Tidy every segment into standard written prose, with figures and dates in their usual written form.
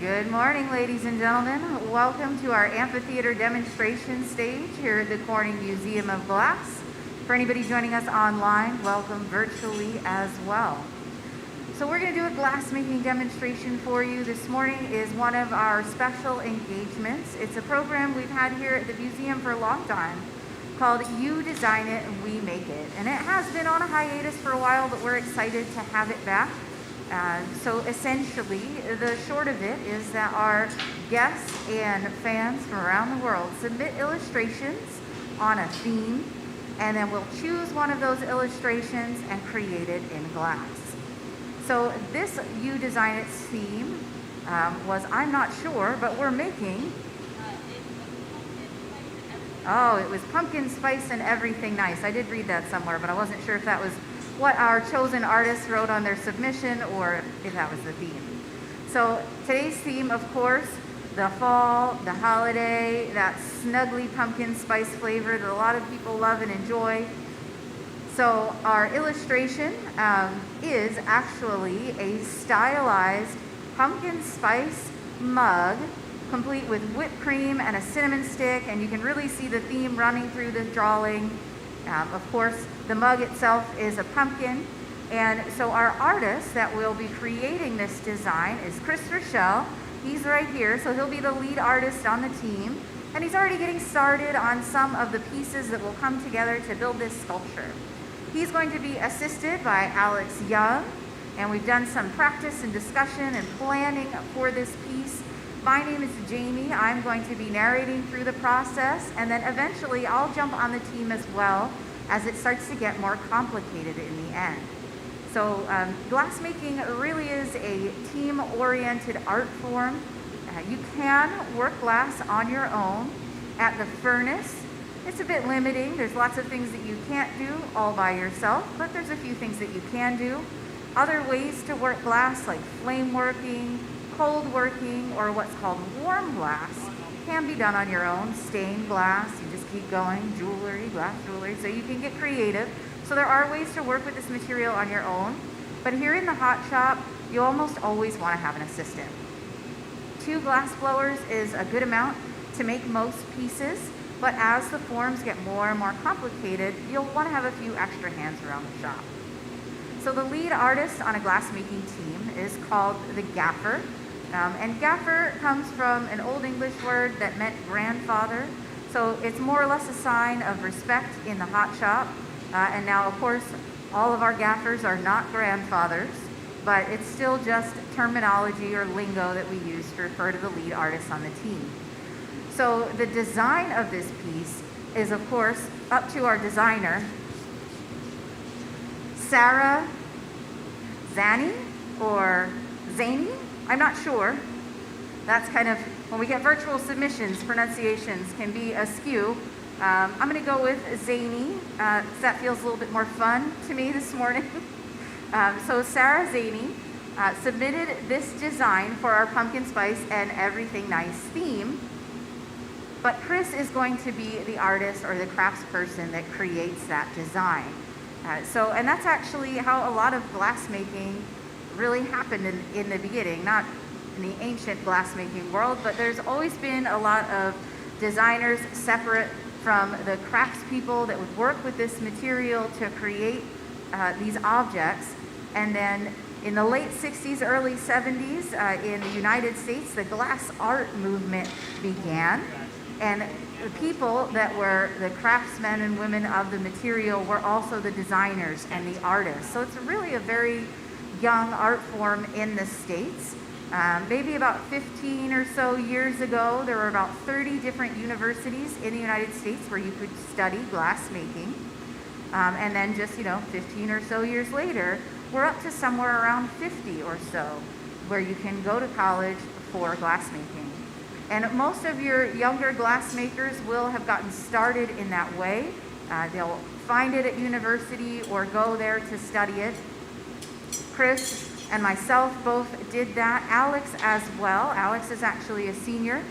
Good morning, ladies and gentlemen. Welcome to our amphitheater demonstration stage here at the Corning Museum of Glass. For anybody joining us online, welcome virtually as well. So we're going to do a glass making demonstration for you. This morning is one of our special engagements. It's a program we've had here at the museum for a long time called You Design It and We Make It. And it has been on a hiatus for a while, but we're excited to have it back. So essentially, the short of it is that our guests and fans from around the world submit illustrations on a theme, and then we'll choose one of those illustrations and create it in glass. So this You Design It theme was, I'm not sure, but we're making... Oh, it was pumpkin spice and everything nice. I did read that somewhere, but I wasn't sure if that was what our chosen artists wrote on their submission or if that was the theme. So today's theme, of course, the fall, the holiday, that snuggly pumpkin spice flavor that a lot of people love and enjoy. So our illustration is actually a stylized pumpkin spice mug complete with whipped cream and a cinnamon stick, and you can really see the theme running through the drawing. Of course, the mug itself is a pumpkin, and so our artist that will be creating this design is Chris Rochelle. He's right here, so he'll be the lead artist on the team, and he's already getting started on some of the pieces that will come together to build this sculpture. He's going to be assisted by Alex Young, and we've done some practice and discussion and planning for this piece. My name is Jamie. I'm going to be narrating through the process, and then eventually I'll jump on the team as well as it starts to get more complicated in the end. So glassmaking really is a team-oriented art form. You can work glass on your own at the furnace. It's a bit limiting. There's lots of things that you can't do all by yourself, but there's a few things that you can do. Other ways to work glass, like flame working, cold working, or what's called warm glass, can be done on your own. Stained glass, you just keep going, jewelry, glass jewelry, so you can get creative. So there are ways to work with this material on your own, but here in the hot shop, you almost always want to have an assistant. 2 glass blowers is a good amount to make most pieces, but as the forms get more and more complicated, you'll want to have a few extra hands around the shop. So the lead artist on a glassmaking team is called the gaffer. And gaffer comes from an Old English word that meant grandfather. So it's more or less a sign of respect in the hot shop. And now, of course, all of our gaffers are not grandfathers, but it's still just terminology or lingo that we use to refer to the lead artist on the team. So the design of this piece is, of course, up to our designer, Sarah Zani or Zany. I'm not sure. That's kind of, when we get virtual submissions, pronunciations can be askew. I'm going to go with Zany, because that feels a little bit more fun to me this morning. So Sarah Zany submitted this design for our pumpkin spice and everything nice theme. But Chris is going to be the artist or the craftsperson that creates that design. And that's actually how a lot of glassmaking really happened in the beginning, not in the ancient glassmaking world, but there's always been a lot of designers separate from the craftspeople that would work with this material to create these objects. And then in the late 60s, early 70s, in the United States, the glass art movement began. And the people that were the craftsmen and women of the material were also the designers and the artists. So it's really a very young art form in the States. Maybe about 15 or so years ago, there were about 30 different universities in the United States where you could study glassmaking. And then just, 15 or so years later, we're up to somewhere around 50 or so where you can go to college for glassmaking. And most of your younger glassmakers will have gotten started in that way. They'll find it at university or go there to study it. Chris and myself both did that. Alex as well. Alex is actually a senior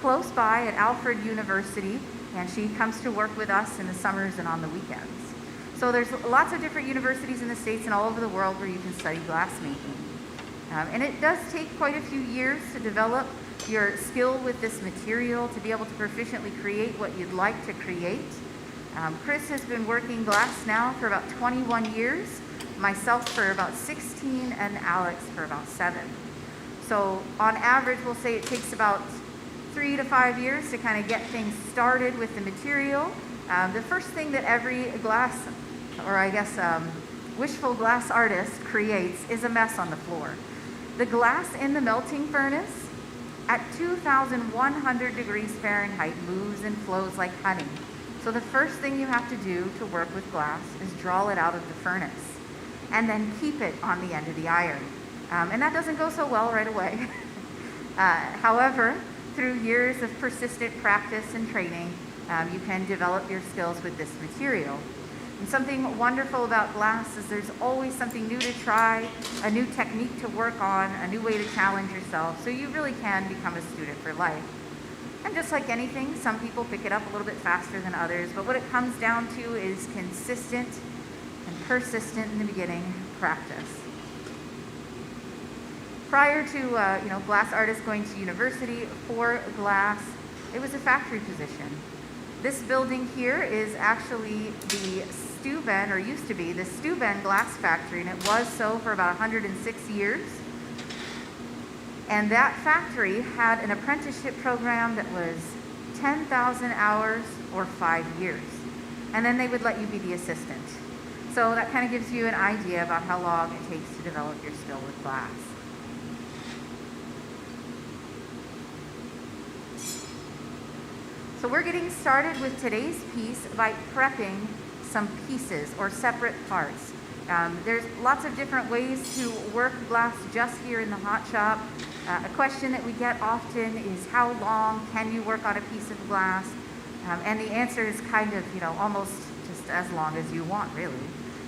close by at Alfred University, and she comes to work with us in the summers and on the weekends. So there's lots of different universities in the States and all over the world where you can study glassmaking. And it does take quite a few years to develop your skill with this material to be able to proficiently create what you'd like to create. Chris has been working glass now for about 21 years, myself for about 16, and Alex for about 7. So on average, we'll say it takes about 3 to 5 years to kind of get things started with the material. The first thing that every glass, or I guess wishful glass artist creates is a mess on the floor. The glass in the melting furnace at 2,100 degrees Fahrenheit moves and flows like honey. So the first thing you have to do to work with glass is draw it out of the furnace and then keep it on the end of the iron. And that doesn't go so well right away. However, through years of persistent practice and training, you can develop your skills with this material. And something wonderful about glass is there's always something new to try, a new technique to work on, a new way to challenge yourself, so you really can become a student for life. And just like anything, some people pick it up a little bit faster than others, but what it comes down to is consistent and persistent in the beginning practice. Prior to glass artists going to university for glass, it was a factory position. This building here is actually the Steuben, or used to be, the Steuben glass factory, and it was so for about 106 years. And that factory had an apprenticeship program that was 10,000 hours or 5 years. And then they would let you be the assistant. So that kind of gives you an idea about how long it takes to develop your skill with glass. So we're getting started with today's piece by prepping some pieces or separate parts. There's lots of different ways to work glass just here in the hot shop. A question that we get often is how long can you work on a piece of glass? And the answer is kind of, almost just as long as you want, really.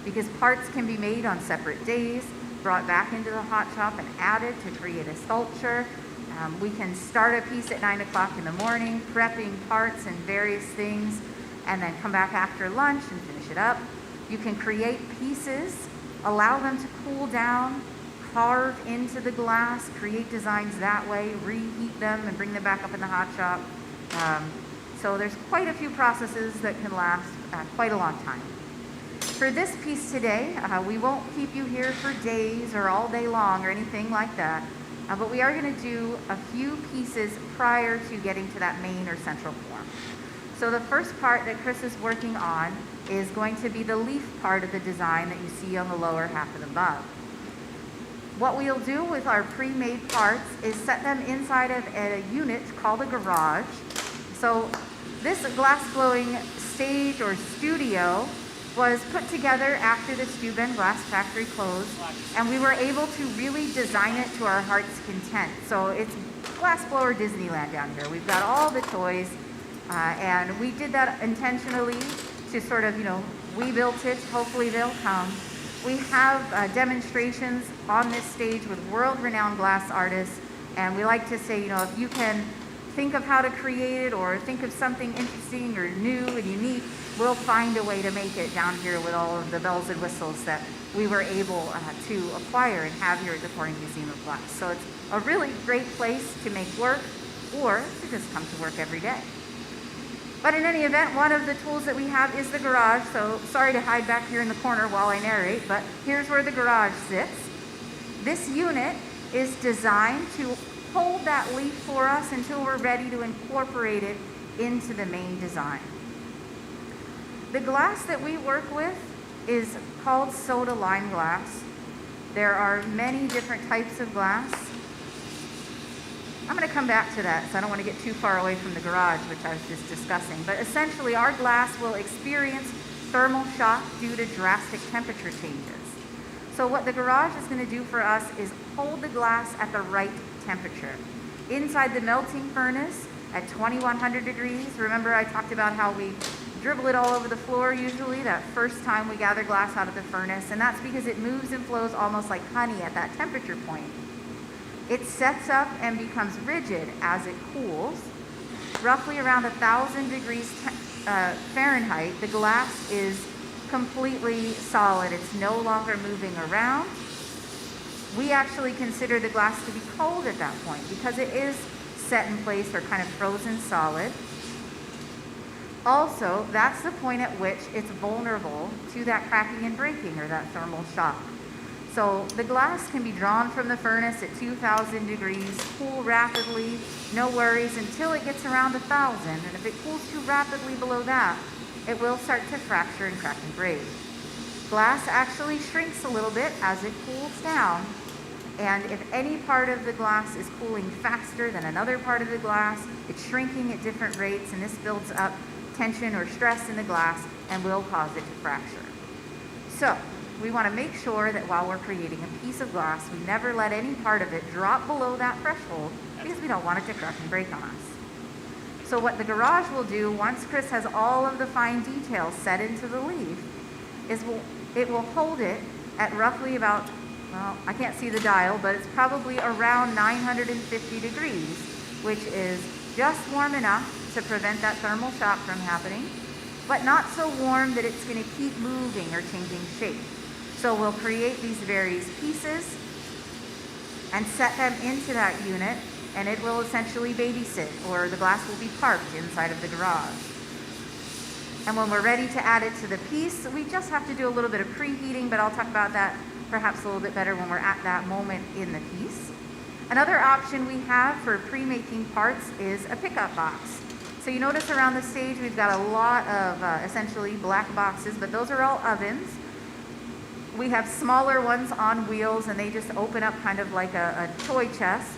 Because parts can be made on separate days, brought back into the hot shop and added to create a sculpture. We can start a piece at 9 o'clock in the morning, prepping parts and various things, and then come back after lunch and finish it up. You can create pieces, allow them to cool down, carve into the glass, create designs that way, reheat them, and bring them back up in the hot shop. So there's quite a few processes that can last quite a long time. For this piece today, we won't keep you here for days or all day long or anything like that. But we are going to do a few pieces prior to getting to that main or central form. So the first part that Chris is working on is going to be the leaf part of the design that you see on the lower half of the mug. What we'll do with our pre-made parts is set them inside of a unit called a garage. So this glass blowing stage or studio was put together after the Steuben glass factory closed, and we were able to really design it to our heart's content. So it's glass blower Disneyland down here. We've got all the toys, and we did that intentionally to sort of, we built it, hopefully they'll come. We have demonstrations on this stage with world-renowned glass artists, and we like to say, if you can think of how to create it or think of something interesting or new and unique, we'll find a way to make it down here with all of the bells and whistles that we were able to acquire and have here at the Corning Museum of Glass. So it's a really great place to make work or to just come to work every day. But in any event, one of the tools that we have is the garage. So sorry to hide back here in the corner while I narrate, but here's where the garage sits. This unit is designed to hold that leaf for us until we're ready to incorporate it into the main design. The glass that we work with is called soda lime glass. There are many different types of glass. I'm going to come back to that, so I don't want to get too far away from the garage, which I was just discussing. But essentially, our glass will experience thermal shock due to drastic temperature changes. So what the garage is going to do for us is hold the glass at the right temperature. Inside the melting furnace at 2100 degrees, remember I talked about how we dribble it all over the floor usually that first time we gather glass out of the furnace, and that's because it moves and flows almost like honey at that temperature point. It sets up and becomes rigid as it cools. Roughly around 1,000 degrees Fahrenheit, the glass is completely solid. It's no longer moving around. we actually consider the glass to be cold at that point because it is set in place or kind of frozen solid. Also, that's the point at which it's vulnerable to that cracking and breaking or that thermal shock. So the glass can be drawn from the furnace at 2,000 degrees, cool rapidly, no worries until it gets around 1,000. And if it cools too rapidly below that, it will start to fracture and crack and break. Glass actually shrinks a little bit as it cools down. And if any part of the glass is cooling faster than another part of the glass, it's shrinking at different rates, and this builds up tension or stress in the glass and will cause it to fracture. So we want to make sure that while we're creating a piece of glass, we never let any part of it drop below that threshold because we don't want it to crack and break on us. So what the garage will do, once Chris has all of the fine details set into the leaf, is it will hold it at roughly about, well, I can't see the dial, but it's probably around 950 degrees, which is just warm enough to prevent that thermal shock from happening, but not so warm that it's going to keep moving or changing shape. So we'll create these various pieces and set them into that unit, and it will essentially babysit, or the glass will be parked inside of the garage. And when we're ready to add it to the piece, we just have to do a little bit of preheating, but I'll talk about that perhaps a little bit better when we're at that moment in the piece. Another option we have for pre-making parts is a pickup box. So you notice around the stage we've got a lot of essentially black boxes, but those are all ovens. We have smaller ones on wheels, and they just open up kind of like a toy chest,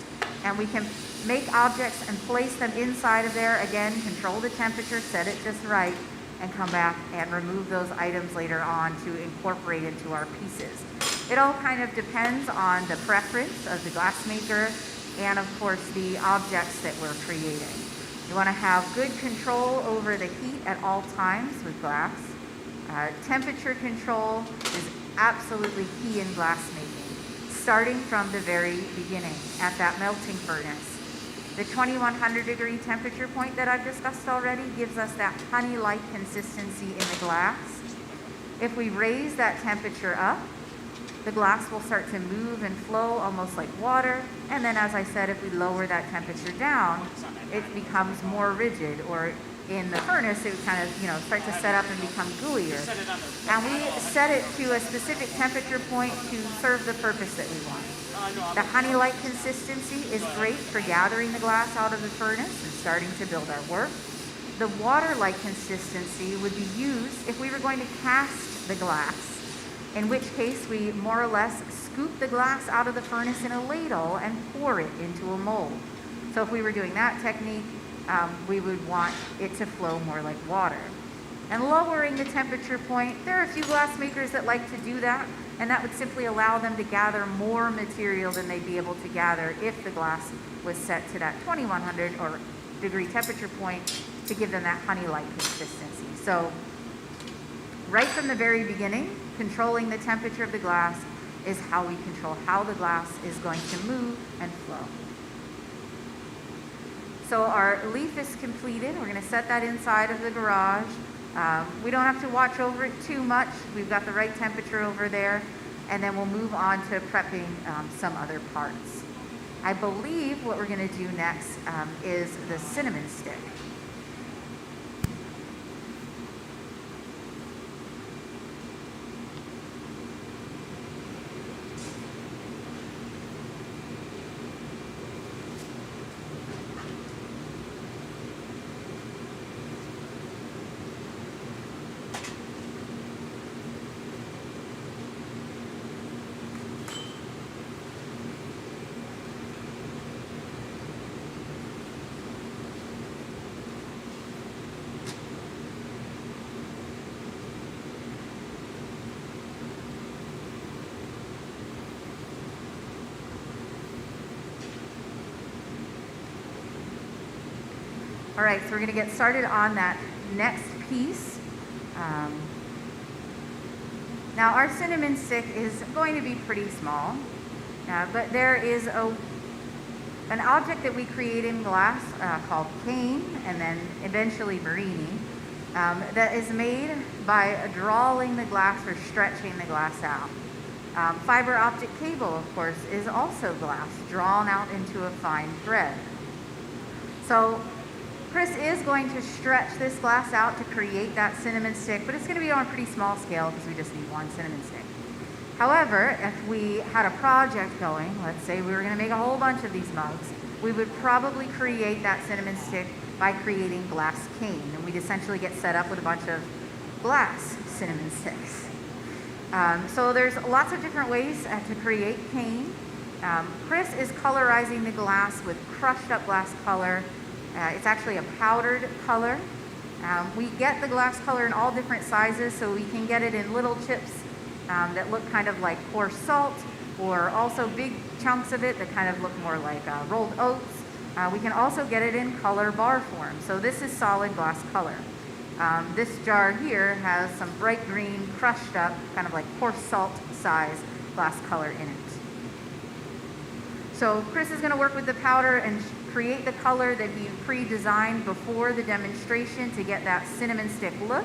and we can make objects and place them inside of there. Again, control the temperature, set it just right, and come back and remove those items later on to incorporate into our pieces. It all kind of depends on the preference of the glass maker and, of course, the objects that we're creating. You want to have good control over the heat at all times with glass. Temperature control is absolutely key in glass making, starting from the very beginning at that melting furnace. The 2100 degree temperature point that I've discussed already gives us that honey-like consistency in the glass. If we raise that temperature up, the glass will start to move and flow almost like water. And then, as I said, if we lower that temperature down, it becomes more rigid, or in the furnace, it would kind of, start to set up and become gooier. And we set it to a specific temperature point to serve the purpose that we want. The honey-like consistency is great for gathering the glass out of the furnace and starting to build our work. The water-like consistency would be used if we were going to cast the glass, in which case we more or less scoop the glass out of the furnace in a ladle and pour it into a mold. So if we were doing that technique, we would want it to flow more like water. And lowering the temperature point, there are a few glass makers that like to do that, and that would simply allow them to gather more material than they'd be able to gather if the glass was set to that 2100 or degree temperature point to give them that honey-like consistency. So right from the very beginning, controlling the temperature of the glass is how we control how the glass is going to move and flow. So our leaf is completed. We're going to set that inside of the garage. We don't have to watch over it too much. We've got the right temperature over there. And then we'll move on to prepping some other parts. I believe what we're going to do next is the cinnamon stick. All right, so we're going to get started on that next piece. Now our cinnamon stick is going to be pretty small, but there is an object that we create in glass called cane, and then eventually Marini, that is made by drawing the glass or stretching the glass out. Fiber optic cable, of course, is also glass, drawn out into a fine thread. So Chris is going to stretch this glass out to create that cinnamon stick, but it's going to be on a pretty small scale because we just need one cinnamon stick. However, if we had a project going, let's say we were going to make a whole bunch of these mugs, we would probably create that cinnamon stick by creating glass cane. And we'd essentially get set up with a bunch of glass cinnamon sticks. So there's lots of different ways to create cane. Chris is colorizing the glass with crushed up glass color. It's actually a powdered color. We get the glass color in all different sizes, so we can get it in little chips that look kind of like coarse salt, or also big chunks of it that kind of look more like rolled oats. We can also get it in color bar form. So this is solid glass color. This jar here has some bright green, crushed up, kind of like coarse salt size glass color in it. So Chris is going to work with the powder and create the color that he pre-designed before the demonstration to get that cinnamon stick look.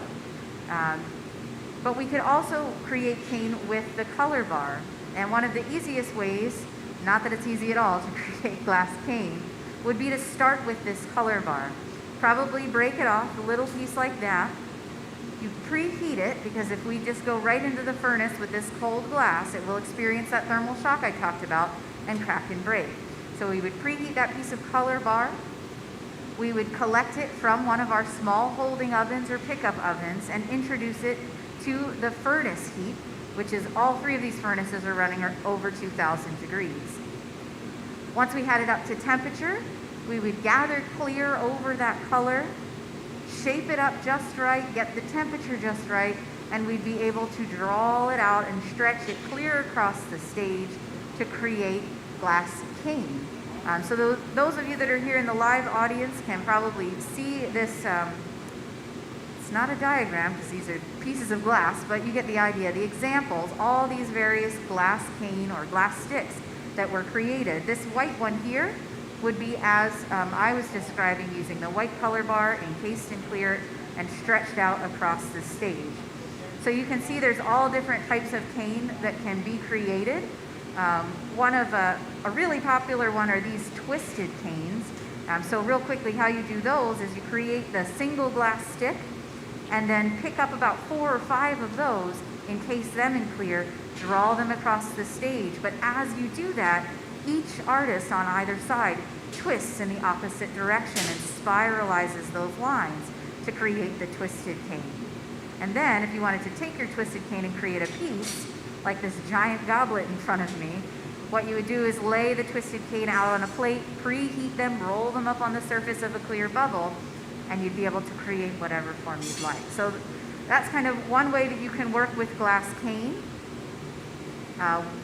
But we could also create cane with the color bar. And one of the easiest ways, not that it's easy at all to create glass cane, would be to start with this color bar. Probably break it off, a little piece like that. You preheat it, because if we just go right into the furnace with this cold glass, it will experience that thermal shock I talked about and crack and break. So we would preheat that piece of color bar. We would collect it from one of our small holding ovens or pickup ovens and introduce it to the furnace heat, which is all three of these furnaces are running over 2,000 degrees. Once we had it up to temperature, we would gather clear over that color, shape it up just right, get the temperature just right, and we'd be able to draw it out and stretch it clear across the stage to create glass cane. So those of you that are here in the live audience can probably see this. It's not a diagram because these are pieces of glass, but you get the idea. The examples, all these various glass cane or glass sticks that were created. This white one here would be as I was describing, using the white color bar encased in clear and stretched out across the stage. So you can see there's all different types of cane that can be created. One of a really popular one are these twisted canes. So real quickly, how you do those is you create the single glass stick and then pick up about 4 or 5 of those, encase them in clear, draw them across the stage. But as you do that, each artist on either side twists in the opposite direction and spiralizes those lines to create the twisted cane. And then if you wanted to take your twisted cane and create a piece, like this giant goblet in front of me, what you would do is lay the twisted cane out on a plate, preheat them, roll them up on the surface of a clear bubble, and you'd be able to create whatever form you'd like. So that's kind of one way that you can work with glass cane.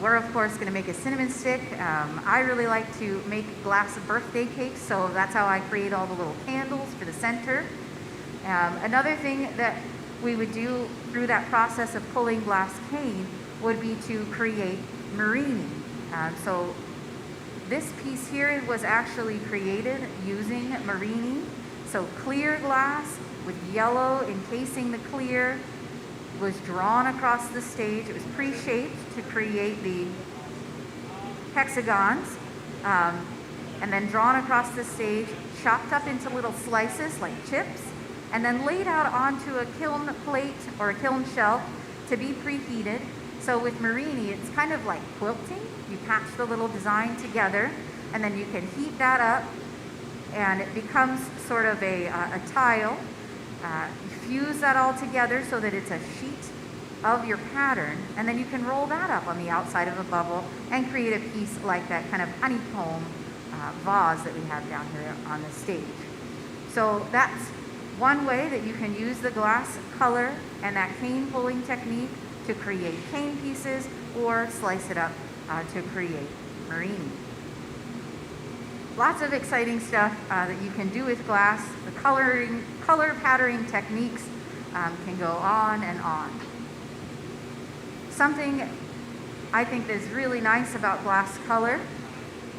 We're of course going to make a cinnamon stick. I really like to make glass birthday cakes, so that's how I create all the little candles for the center. Another thing that we would do through that process of pulling glass cane would be to create marining. So this piece here was actually created using marining. So clear glass with yellow encasing the clear was drawn across the stage. It was pre-shaped to create the hexagons, and then drawn across the stage, chopped up into little slices like chips, and then laid out onto a kiln plate or a kiln shelf to be preheated. So with Marini, it's kind of like quilting. You patch the little design together, and then you can heat that up, and it becomes sort of a tile. You fuse that all together so that it's a sheet of your pattern, and then you can roll that up on the outside of a bubble and create a piece like that kind of honeycomb vase that we have down here on the stage. So that's one way that you can use the glass color and that cane pulling technique to create cane pieces, or slice it up to create Marini. Lots of exciting stuff that you can do with glass. The color patterning techniques can go on and on. Something I think that's really nice about glass color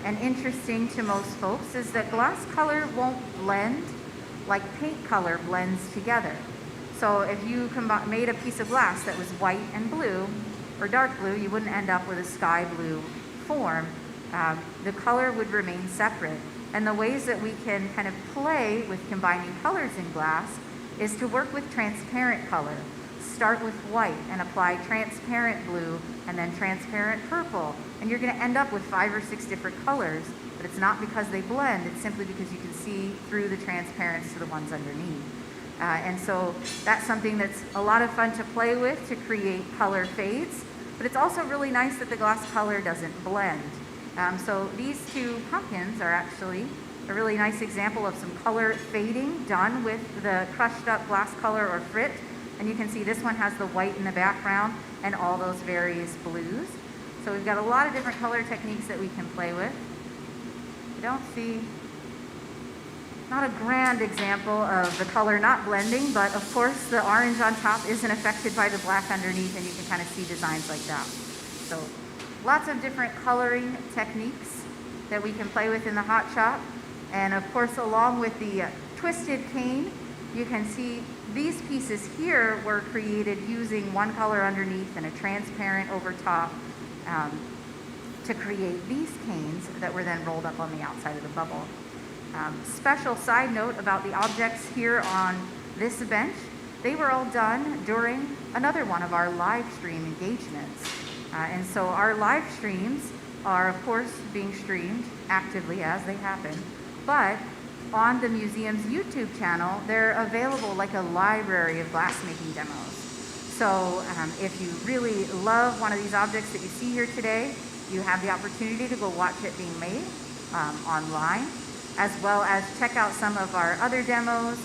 and interesting to most folks is that glass color won't blend like paint color blends together. So if you made a piece of glass that was white and blue, or dark blue, you wouldn't end up with a sky blue form. The color would remain separate. And the ways that we can kind of play with combining colors in glass is to work with transparent color. Start with white and apply transparent blue and then transparent purple. And you're going to end up with 5 or 6 different colors, but it's not because they blend, it's simply because you can see through the transparents to the ones underneath. And so that's something that's a lot of fun to play with to create color fades, but it's also really nice that the glass color doesn't blend. So these 2 pumpkins are actually a really nice example of some color fading done with the crushed up glass color or frit. And you can see this one has the white in the background and all those various blues. So we've got a lot of different color techniques that we can play with. You don't see, not a grand example of the color not blending, but of course the orange on top isn't affected by the black underneath, and you can kind of see designs like that. So lots of different coloring techniques that we can play with in the hot shop. And of course, along with the twisted cane, you can see these pieces here were created using one color underneath and a transparent over top to create these canes that were then rolled up on the outside of the bubble. Special side note about the objects here on this bench, they were all done during another one of our live stream engagements. And so our live streams are, of course, being streamed actively as they happen, but on the museum's YouTube channel, they're available like a library of glassmaking demos. So if you really love one of these objects that you see here today, you have the opportunity to go watch it being made online, as well as check out some of our other demos,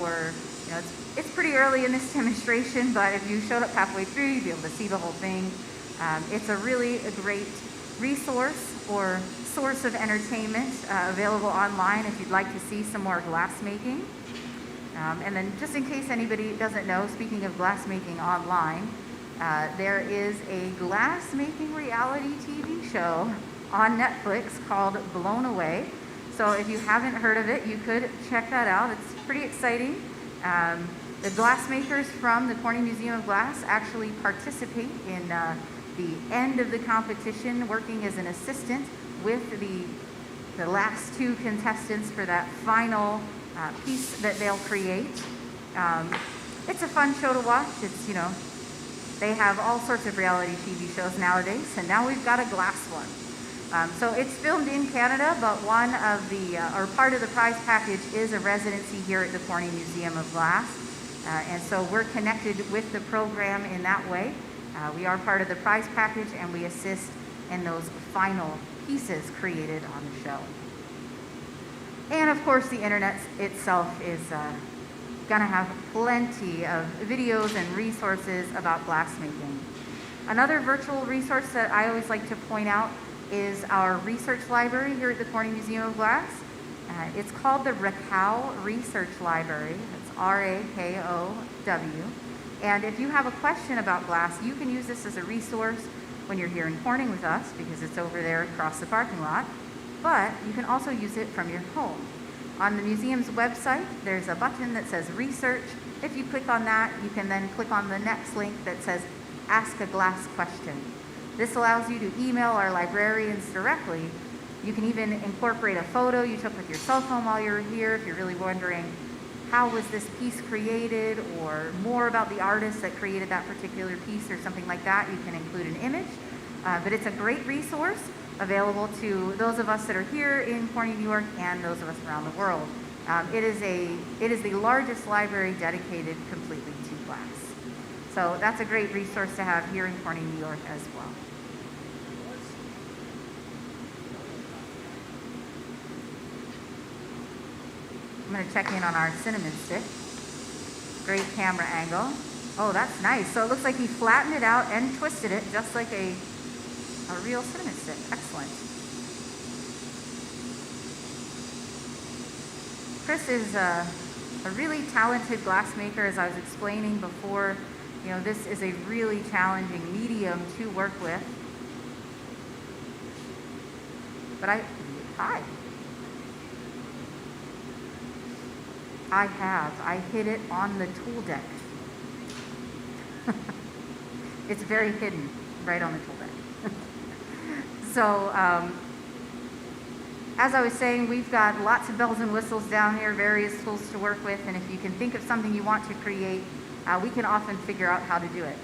or, you know, it's pretty early in this demonstration, but if you showed up halfway through, you'd be able to see the whole thing. It's a really great resource or source of entertainment available online if you'd like to see some more glass making. And then just in case anybody doesn't know, speaking of glass making online, there is a glass making reality TV show on Netflix called Blown Away. So if you haven't heard of it, you could check that out. It's pretty exciting. The glass makers from the Corning Museum of Glass actually participate in the end of the competition, working as an assistant with the last 2 contestants for that final piece that they'll create. It's a fun show to watch. It's, you know, they have all sorts of reality TV shows nowadays, and now we've got a glass one. So it's filmed in Canada, but one of the, or part of the prize package is a residency here at the Corning Museum of Glass. And so we're connected with the program in that way. We are part of the prize package, and we assist in those final pieces created on the show. And of course, the internet itself is going to have plenty of videos and resources about glassmaking. Another virtual resource that I always like to point out is our research library here at the Corning Museum of Glass. It's called the Rakow Research Library. It's R-A-K-O-W. And if you have a question about glass, you can use this as a resource when you're here in Corning with us, because it's over there across the parking lot. But you can also use it from your home. On the museum's website, there's a button that says Research. If you click on that, you can then click on the next link that says Ask a Glass Question. This allows you to email our librarians directly. You can even incorporate a photo you took with your cell phone while you were here if you're really wondering how was this piece created, or more about the artist that created that particular piece or something like that. You can include an image. But it's a great resource available to those of us that are here in Corning, New York, and those of us around the world. It is the largest library dedicated completely to glass. So that's a great resource to have here in Corning, New York as well. I'm going to check in on our cinnamon stick. Great camera angle. Oh, that's nice. So it looks like he flattened it out and twisted it just like a real cinnamon stick. Excellent. Chris is a really talented glass maker, as I was explaining before. You know, this is a really challenging medium to work with. But hi. I hit it on the tool deck. It's very hidden right on the tool bag. So as I was saying, we've got lots of bells and whistles down here, various tools to work with, and if you can think of something you want to create, we can often figure out how to do it.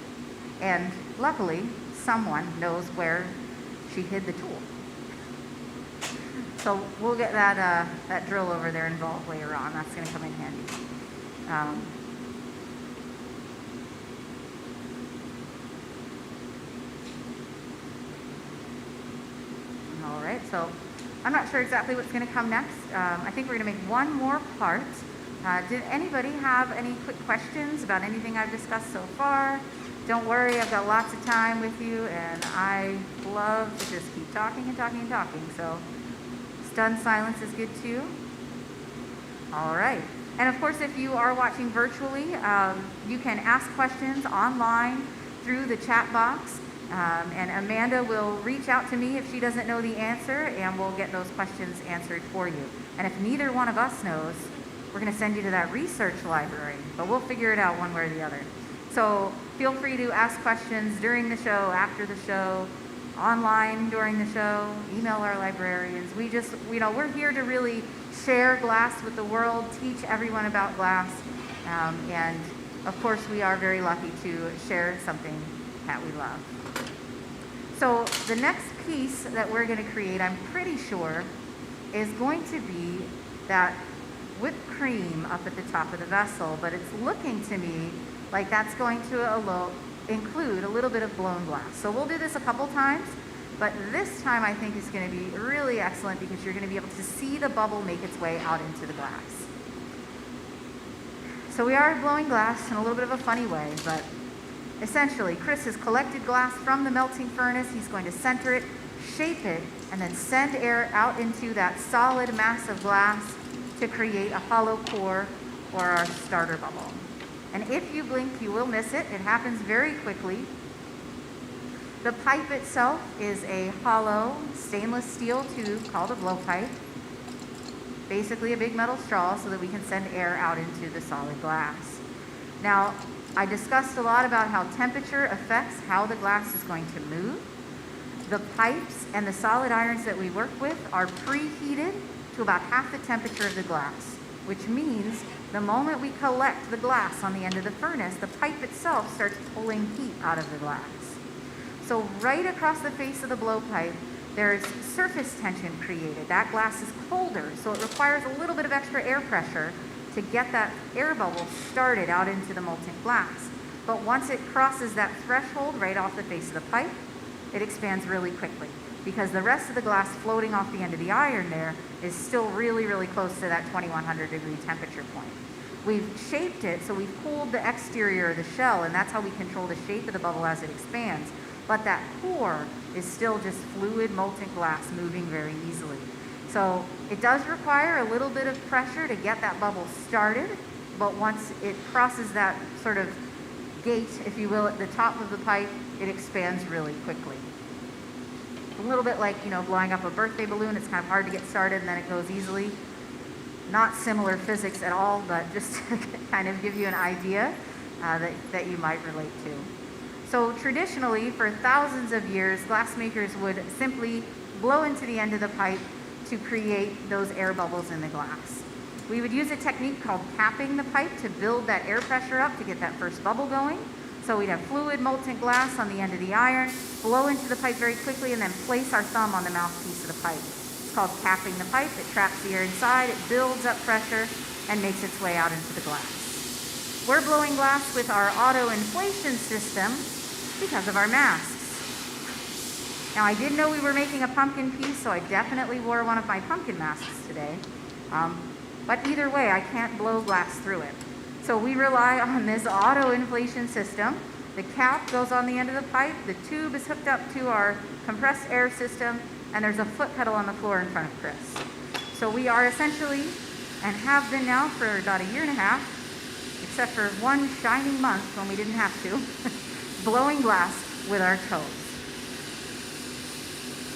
And luckily, someone knows where she hid the tool. So we'll get that drill over there involved later on. That's going to come in handy. All right, so I'm not sure exactly what's going to come next. I think we're going to make one more part. Did anybody have any quick questions about anything I've discussed so far? Don't worry, I've got lots of time with you, and I love to just keep talking and talking and talking. So stunned silence is good too. All right. And of course, if you are watching virtually, you can ask questions online through the chat box. And Amanda will reach out to me if she doesn't know the answer, and we'll get those questions answered for you. And if neither one of us knows, we're going to send you to that research library, but we'll figure it out one way or the other. So feel free to ask questions during the show, after the show, online during the show, email our librarians. We're here to really share glass with the world, teach everyone about glass, and of course we are very lucky to share something that we love. So the next piece that we're going to create, I'm pretty sure, is going to be that whipped cream up at the top of the vessel, but it's looking to me like that's going to include a little bit of blown glass. So we'll do this a couple times, but this time I think is going to be really excellent because you're going to be able to see the bubble make its way out into the glass. So we are blowing glass in a little bit of a funny way, but essentially Chris has collected glass from the melting furnace. He's going to center it, shape it, and then send air out into that solid mass of glass to create a hollow core or our starter bubble. And if you blink, you will miss it. It happens very quickly. The pipe itself is a hollow stainless steel tube called a blowpipe. Basically a big metal straw so that we can send air out into the solid glass. Now, I discussed a lot about how temperature affects how the glass is going to move. The pipes and the solid irons that we work with are preheated to about half the temperature of the glass, which means the moment we collect the glass on the end of the furnace, the pipe itself starts pulling heat out of the glass. So right across the face of the blowpipe, there's surface tension created. That glass is colder, so it requires a little bit of extra air pressure to get that air bubble started out into the molten glass. But once it crosses that threshold right off the face of the pipe, it expands really quickly because the rest of the glass floating off the end of the iron there is still really, really close to that 2100 degree temperature point. We've shaped it, so we've cooled the exterior of the shell, and that's how we control the shape of the bubble as it expands. But that core is still just fluid molten glass moving very easily. So it does require a little bit of pressure to get that bubble started, but once it crosses that sort of gate, if you will, at the top of the pipe, it expands really quickly. A little bit like, blowing up a birthday balloon. It's kind of hard to get started and then it goes easily. Not similar physics at all, but just to kind of give you an idea that you might relate to. So traditionally, for thousands of years, glassmakers would simply blow into the end of the pipe to create those air bubbles in the glass. We would use a technique called capping the pipe to build that air pressure up to get that first bubble going. So we'd have fluid molten glass on the end of the iron, blow into the pipe very quickly, and then place our thumb on the mouthpiece of the pipe. It's called capping the pipe. It traps the air inside, it builds up pressure, and makes its way out into the glass. We're blowing glass with our auto inflation system because of our masks. Now, I did know we were making a pumpkin piece, so I definitely wore one of my pumpkin masks today. But either way, I can't blow glass through it. So we rely on this auto inflation system. The cap goes on the end of the pipe, the tube is hooked up to our compressed air system, and there's a foot pedal on the floor in front of Chris. So we are essentially, and have been now for about a year and a half, except for one shining month when we didn't have to, blowing glass with our toes.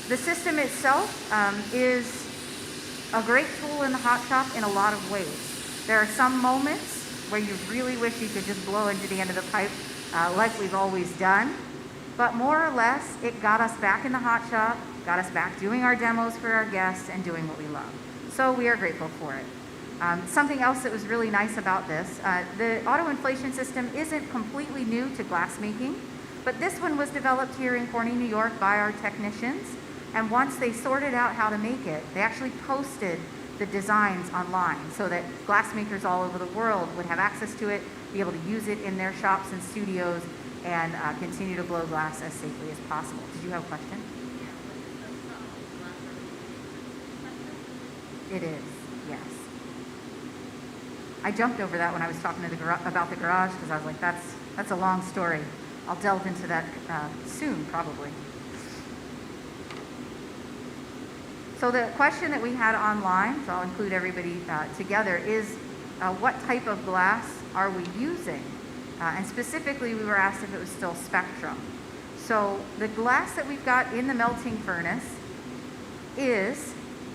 The system itself is a great tool in the hot shop in a lot of ways. There are some moments where you really wish you could just blow into the end of the pipe like we've always done. But more or less, it got us back in the hot shop, got us back doing our demos for our guests and doing what we love. So we are grateful for it. Something else that was really nice about this, the auto inflation system isn't completely new to glass making, but this one was developed here in Corning, New York by our technicians. And once they sorted out how to make it, they actually posted the designs online so that glassmakers all over the world would have access to it, be able to use it in their shops and studios, and continue to blow glass as safely as possible. Did you have a question? It is, yes. I jumped over that when I was talking to about the garage because I was like, that's a long story. I'll delve into that soon, probably. So the question that we had online, so I'll include everybody together, is what type of glass are we using? And specifically, we were asked if it was still Spectrum. So the glass that we've got in the melting furnace is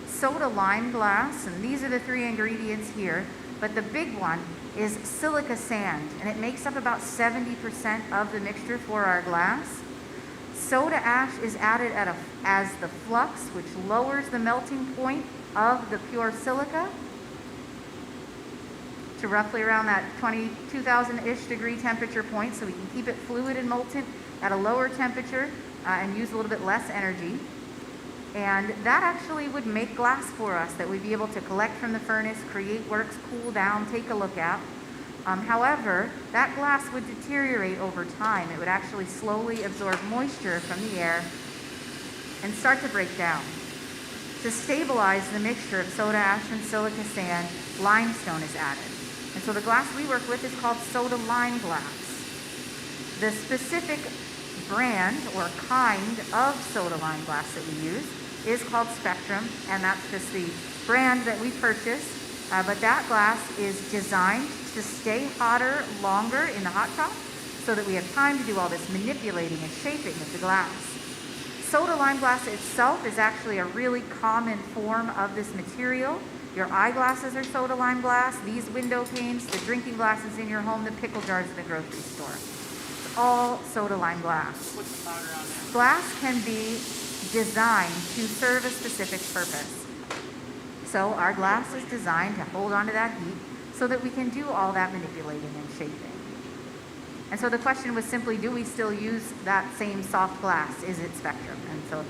soda lime glass, and these are the 3 ingredients here. But the big one is silica sand, and it makes up about 70% of the mixture for our glass. Soda ash is added as the flux, which lowers the melting point of the pure silica to roughly around that 22,000-ish degree temperature point, so we can keep it fluid and molten at a lower temperature and use a little bit less energy. And that actually would make glass for us that we'd be able to collect from the furnace, create works, cool down, take a look at. However, that glass would deteriorate over time. It would actually slowly absorb moisture from the air and start to break down. To stabilize the mixture of soda ash and silica sand, limestone is added. And so the glass we work with is called soda lime glass. The specific brand or kind of soda lime glass that we use is called Spectrum, and that's just the brand that we purchased. But that glass is designed to stay hotter longer in the hot shop so that we have time to do all this manipulating and shaping of the glass. Soda lime glass itself is actually a really common form of this material. Your eyeglasses are soda lime glass, these window panes, the drinking glasses in your home, the pickle jars in the grocery store. It's all soda lime glass. What's the powder on there? Glass can be designed to serve a specific purpose. So our glass is designed to hold onto that heat so that we can do all that manipulating and shaping. And so the question was simply, do we still use that same soft glass? Is it Spectrum? And so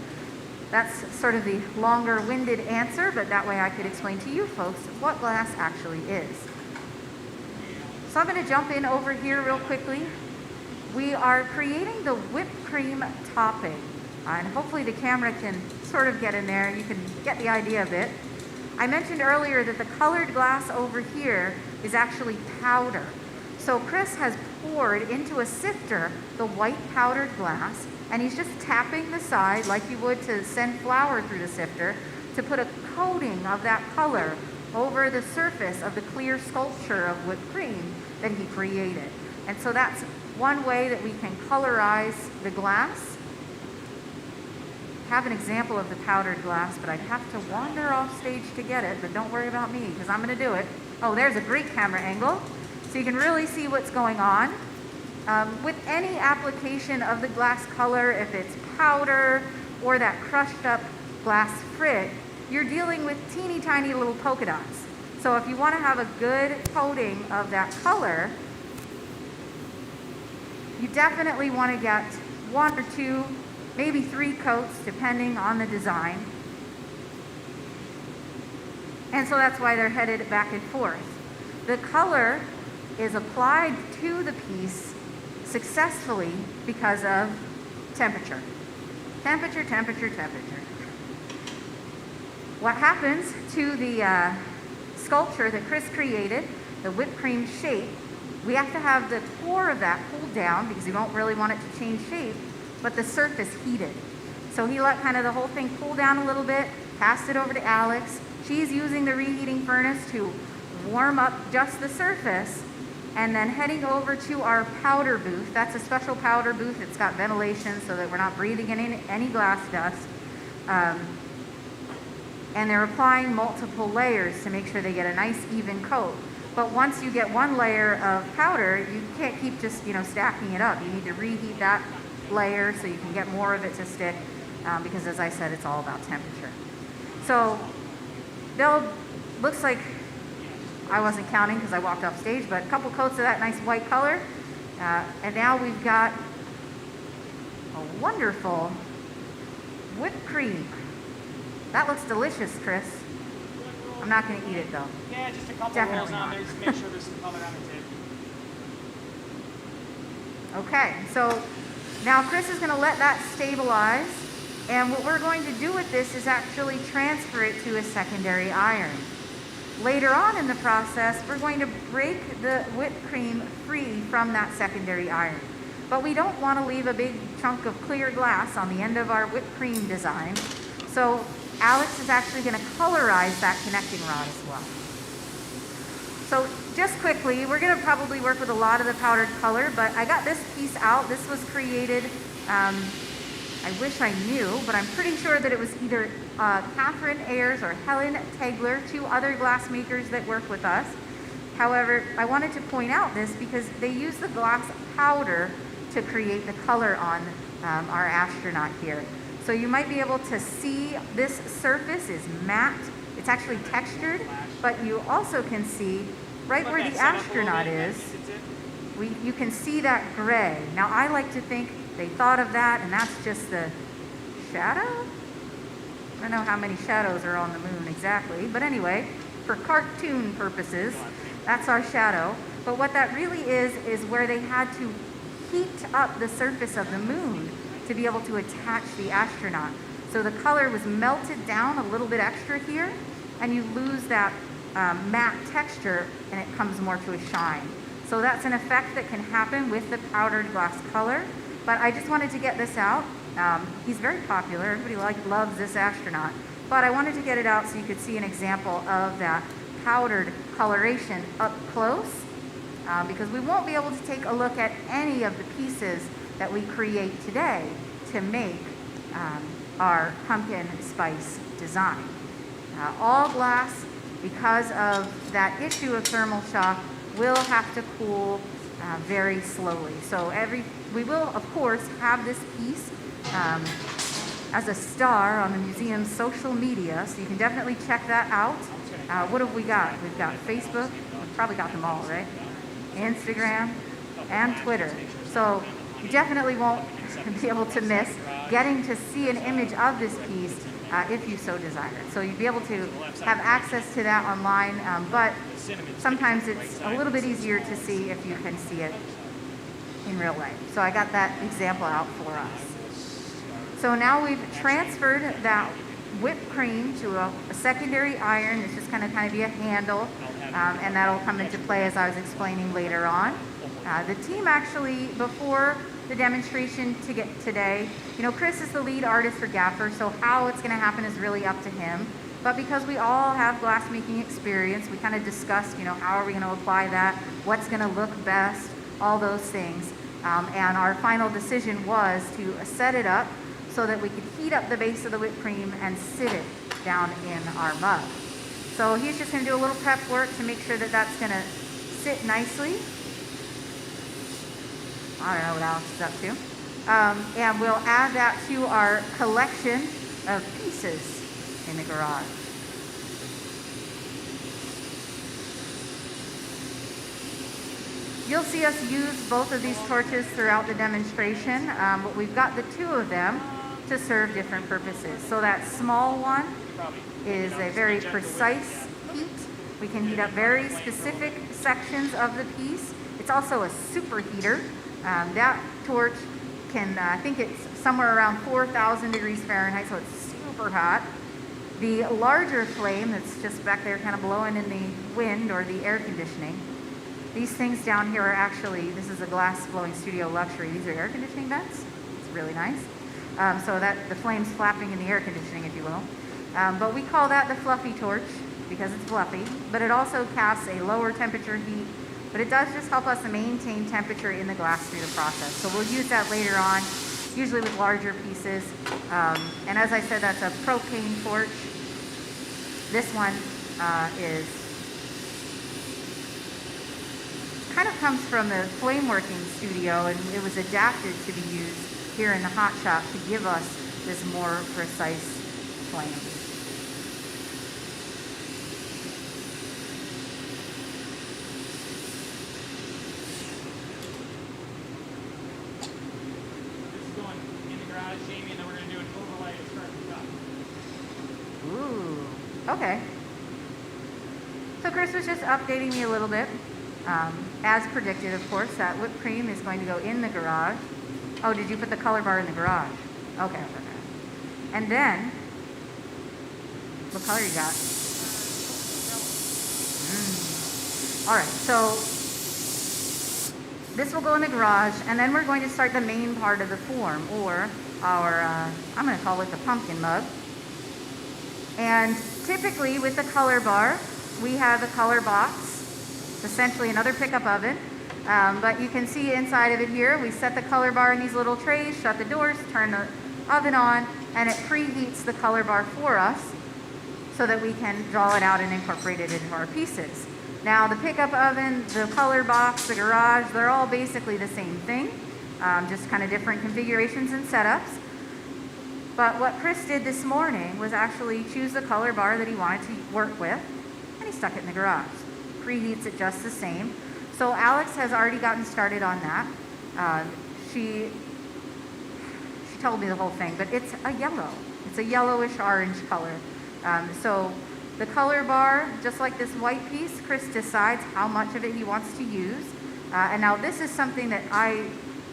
that's sort of the longer-winded answer, but that way I could explain to you folks what glass actually is. So I'm going to jump in over here real quickly. We are creating the whipped cream topping, and hopefully the camera can sort of get in there. You can get the idea of it. I mentioned earlier that the colored glass over here is actually powder. So Chris has poured into a sifter the white powdered glass, and he's just tapping the side like you would to send flour through the sifter to put a coating of that color over the surface of the clear sculpture of whipped cream that he created. And so that's one way that we can colorize the glass. I have an example of the powdered glass, but I'd have to wander off stage to get it, but don't worry about me because I'm going to do it. Oh, there's a great camera angle, so you can really see what's going on. With any application of the glass color, if it's powder or that crushed up glass frit, you're dealing with teeny tiny little polka dots. So if you want to have a good coating of that color, you definitely want to get 1 or 2, maybe 3 coats depending on the design. And so that's why they're headed back and forth. The color is applied to the piece successfully because of temperature. Temperature, temperature, temperature. What happens to the sculpture that Chris created, the whipped cream shape, we have to have the core of that cooled down because we don't really want it to change shape, but the surface heated. So he let kind of the whole thing cool down a little bit, passed it over to Alex. She's using the reheating furnace to warm up just the surface, and then heading over to our powder booth. That's a special powder booth. It's got ventilation so that we're not breathing in any glass dust. And they're applying multiple layers to make sure they get a nice even coat. But once you get one layer of powder, you can't keep just, stacking it up. You need to reheat that layer so you can get more of it to stick, because as I said, it's all about temperature. So looks like, I wasn't counting because I walked off stage, but a couple coats of that nice white color. And now we've got a wonderful whipped cream. That looks delicious, Chris. I'm not going to eat it though. Yeah, just a couple Definitely rolls on not. there, just make sure there's some color on the tip. Okay, so now Chris is going to let that stabilize, and what we're going to do with this is actually transfer it to a secondary iron. Later on in the process, we're going to break the whipped cream free from that secondary iron. But we don't want to leave a big chunk of clear glass on the end of our whipped cream design. So Alex is actually going to colorize that connecting rod as well. So just quickly, we're going to probably work with a lot of the powdered color, but I got this piece out. This was created, I wish I knew, but I'm pretty sure that it was either Catherine Ayers or Helen Tegler, two other glass makers that work with us. However, I wanted to point out this because they use the glass powder to create the color on our astronaut here. So you might be able to see this surface is matte. It's actually textured, but you also can see right where the astronaut is, you can see that gray. Now I like to think they thought of that and that's just the shadow? I don't know how many shadows are on the moon exactly, but anyway, for cartoon purposes, that's our shadow. But what that really is where they had to heat up the surface of the moon to be able to attach the astronaut. So the color was melted down a little bit extra here, and you lose that matte texture and it comes more to a shine. So that's an effect that can happen with the powdered glass color. But I just wanted to get this out. He's very popular. Everybody loves this astronaut. But I wanted to get it out so you could see an example of that powdered coloration up close, because we won't be able to take a look at any of the pieces that we create today to make our pumpkin spice design. All glass, because of that issue of thermal shock, will have to cool very slowly. So we will, of course, have this piece as a star on the museum's social media, so you can definitely check that out. What have we got? We've got Facebook. We've probably got them all, right? Instagram and Twitter. So you definitely won't be able to miss getting to see an image of this piece if you so desire. So you'd be able to have access to that online, but sometimes it's a little bit easier to see if you can see it in real life. So I got that example out for us. So now we've transferred that whipped cream to a secondary iron. It's just going to kind of be a handle, and that'll come into play as I was explaining later on. The team actually, before the demonstration today, Chris is the lead artist for Gaffer, so how it's going to happen is really up to him. But because we all have glass making experience, we kind of discussed, how are we going to apply that, what's going to look best, all those things. And our final decision was to set it up so that we could heat up the base of the whipped cream and sit it down in our mug. So he's just going to do a little prep work to make sure that that's going to sit nicely. I don't know what Alex is up to. And we'll add that to our collection of pieces in the garage. You'll see us use both of these torches throughout the demonstration, but we've got the two of them to serve different purposes. So that small one is a very precise heat. We can heat up very specific sections of the piece. It's also a superheater. That torch can, I think it's somewhere around 4,000 degrees Fahrenheit, so it's super hot. The larger flame that's just back there kind of blowing in the wind or the air conditioning, these things down here are actually, this is a Glass Blowing Studio Luxury. These are air conditioning vents. It's really nice. So that the flame's flapping in the air conditioning, if you will. But we call that the fluffy torch because it's fluffy, but it also casts a lower temperature heat, but it does just help us to maintain temperature in the glass through the process. So we'll use that later on, usually with larger pieces. And as I said, that's a propane torch. This one kind of comes from the flame working studio, and it was adapted to be used here in the hot shop to give us this more precise flame. This is going in the garage, Jamie, and then we're going to do an overlay to start the top. Ooh, okay. So Chris was just updating me a little bit. As predicted, of course, that whipped cream is going to go in the garage. Oh, did you put the color bar in the garage? Okay. And then, what color you got? All right, so this will go in the garage, and then we're going to start the main part of the form, or our, I'm going to call it the pumpkin mug. And typically with the color bar, we have a color box. It's essentially another pickup oven. But you can see inside of it here, we set the color bar in these little trays, shut the doors, turn the oven on, and it preheats the color bar for us so that we can draw it out and incorporate it into our pieces. Now the pickup oven, the color box, the garage, they're all basically the same thing, just kind of different configurations and setups. But what Chris did this morning was actually choose the color bar that he wanted to work with, and he stuck it in the garage. Preheats it just the same. So Alex has already gotten started on that. She told me the whole thing, but it's a yellow. It's a yellowish orange color. So the color bar, just like this white piece, Chris decides how much of it he wants to use. And now this is something that I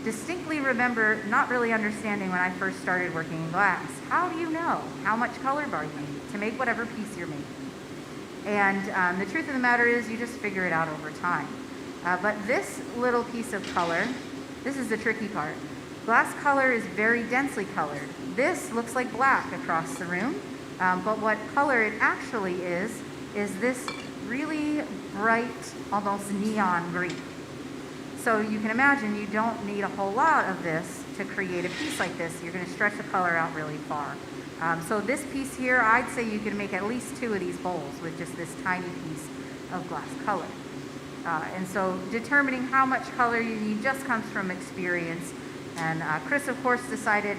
distinctly remember not really understanding when I first started working in glass. How do you know how much color bar you need to make whatever piece you're making? And the truth of the matter is you just figure it out over time. But this little piece of color, this is the tricky part. Glass color is very densely colored. This looks like black across the room, but what color it actually is this really bright, almost neon green. So you can imagine you don't need a whole lot of this to create a piece like this. You're going to stretch the color out really far. So this piece here, I'd say you can make at least 2 of these bowls with just this tiny piece of glass color. And so determining how much color you need just comes from experience. And Chris, of course, decided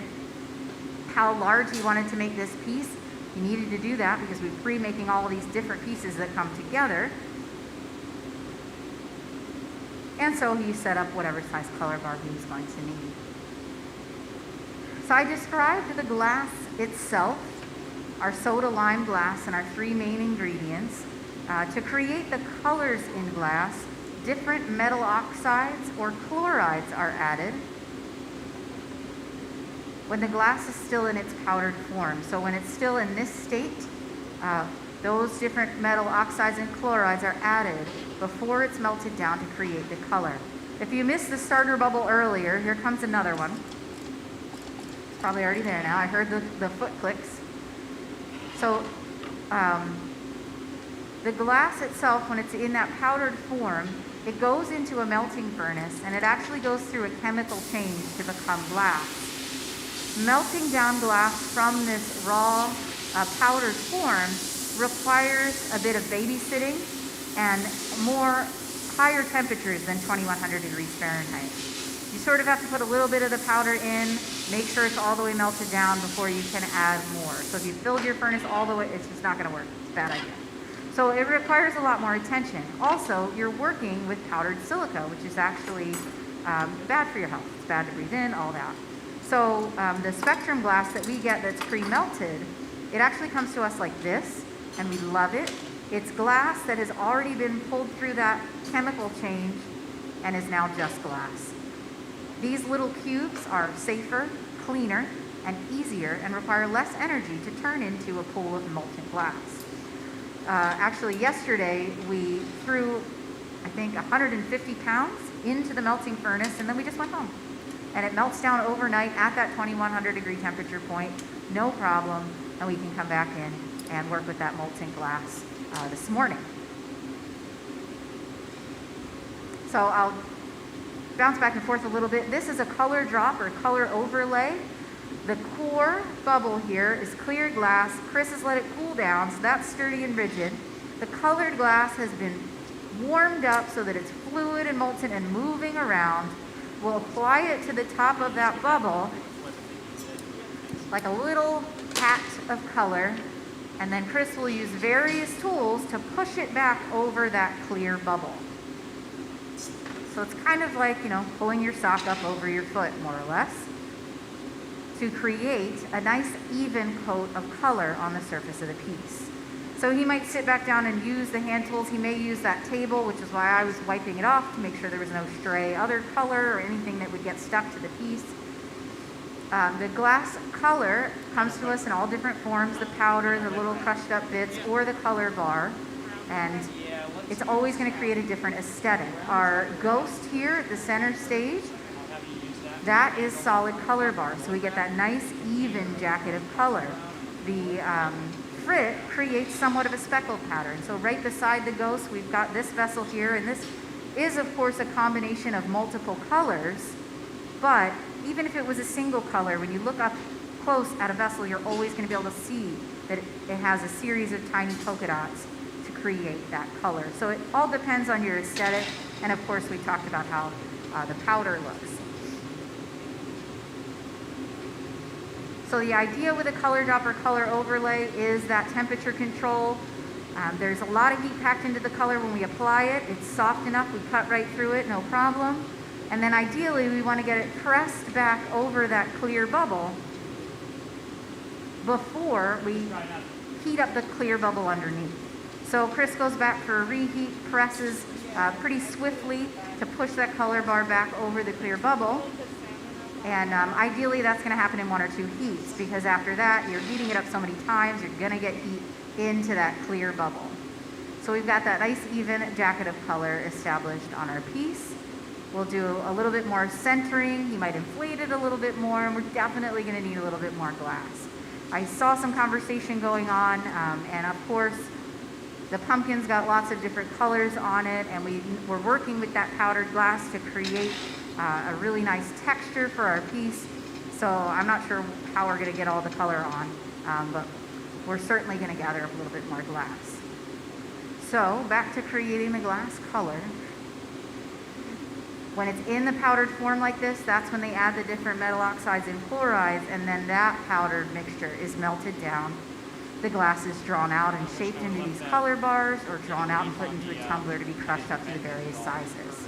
how large he wanted to make this piece. He needed to do that because we're pre-making all of these different pieces that come together. And so he set up whatever size color bar he was going to need. So I described the glass itself, our soda lime glass, and our 3 main ingredients. To create the colors in glass, different metal oxides or chlorides are added when the glass is still in its powdered form. So when it's still in this state, those different metal oxides and chlorides are added before it's melted down to create the color. If you missed the starter bubble earlier, here comes another one. It's probably already there now. I heard the foot clicks. So the glass itself, when it's in that powdered form, it goes into a melting furnace, and it actually goes through a chemical change to become glass. Melting down glass from this raw powdered form requires a bit of babysitting and more higher temperatures than 2100 degrees Fahrenheit. You sort of have to put a little bit of the powder in, make sure it's all the way melted down before you can add more. So if you filled your furnace all the way, it's just not going to work. It's a bad idea. So it requires a lot more attention. Also, you're working with powdered silica, which is actually bad for your health. It's bad to breathe in, all that. So the spectrum glass that we get that's pre-melted, it actually comes to us like this, and we love it. It's glass that has already been pulled through that chemical change and is now just glass. These little cubes are safer, cleaner, and easier, and require less energy to turn into a pool of molten glass. Actually, yesterday we threw, I think, 150 pounds into the melting furnace, and then we just went home. And it melts down overnight at that 2100 degree temperature point, no problem, and we can come back in and work with that molten glass this morning. So I'll bounce back and forth a little bit. This is a color drop or color overlay. The core bubble here is clear glass. Chris has let it cool down, so that's sturdy and rigid. The colored glass has been warmed up so that it's fluid and molten and moving around. We'll apply it to the top of that bubble, like a little hat of color, and then Chris will use various tools to push it back over that clear bubble. So it's kind of like, pulling your sock up over your foot, more or less, to create a nice even coat of color on the surface of the piece. So he might sit back down and use the hand tools. He may use that table, which is why I was wiping it off to make sure there was no stray other color or anything that would get stuck to the piece. The glass color comes to us in all different forms, the powder, the little crushed up bits, or the color bar. And it's always going to create a different aesthetic. Our ghost here at the center stage, that is solid color bar. So we get that nice even jacket of color. The frit creates somewhat of a speckled pattern. So right beside the ghost, we've got this vessel here, and this is of course a combination of multiple colors, but even if it was a single color, when you look up close at a vessel, you're always going to be able to see that it has a series of tiny polka dots to create that color. So it all depends on your aesthetic, and of course we talked about how the powder looks. So the idea with a color drop or color overlay is that temperature control. There's a lot of heat packed into the color when we apply it. It's soft enough, we cut right through it, no problem. And then ideally we want to get it pressed back over that clear bubble before we heat up the clear bubble underneath. So Chris goes back for a reheat, presses pretty swiftly to push that color bar back over the clear bubble. And ideally that's going to happen in 1 or 2 heats, because after that you're heating it up so many times you're going to get heat into that clear bubble. So we've got that nice even jacket of color established on our piece. We'll do a little bit more centering. You might inflate it a little bit more, and we're definitely going to need a little bit more glass. I saw some conversation going on, and of course the pumpkin's got lots of different colors on it, and we're working with that powdered glass to create a really nice texture for our piece. So I'm not sure how we're going to get all the color on, but we're certainly going to gather up a little bit more glass. So back to creating the glass color. When it's in the powdered form like this, that's when they add the different metal oxides and chlorides, and then that powdered mixture is melted down. The glass is drawn out and shaped into these color bars, or drawn out and put into a tumbler to be crushed up to the various sizes.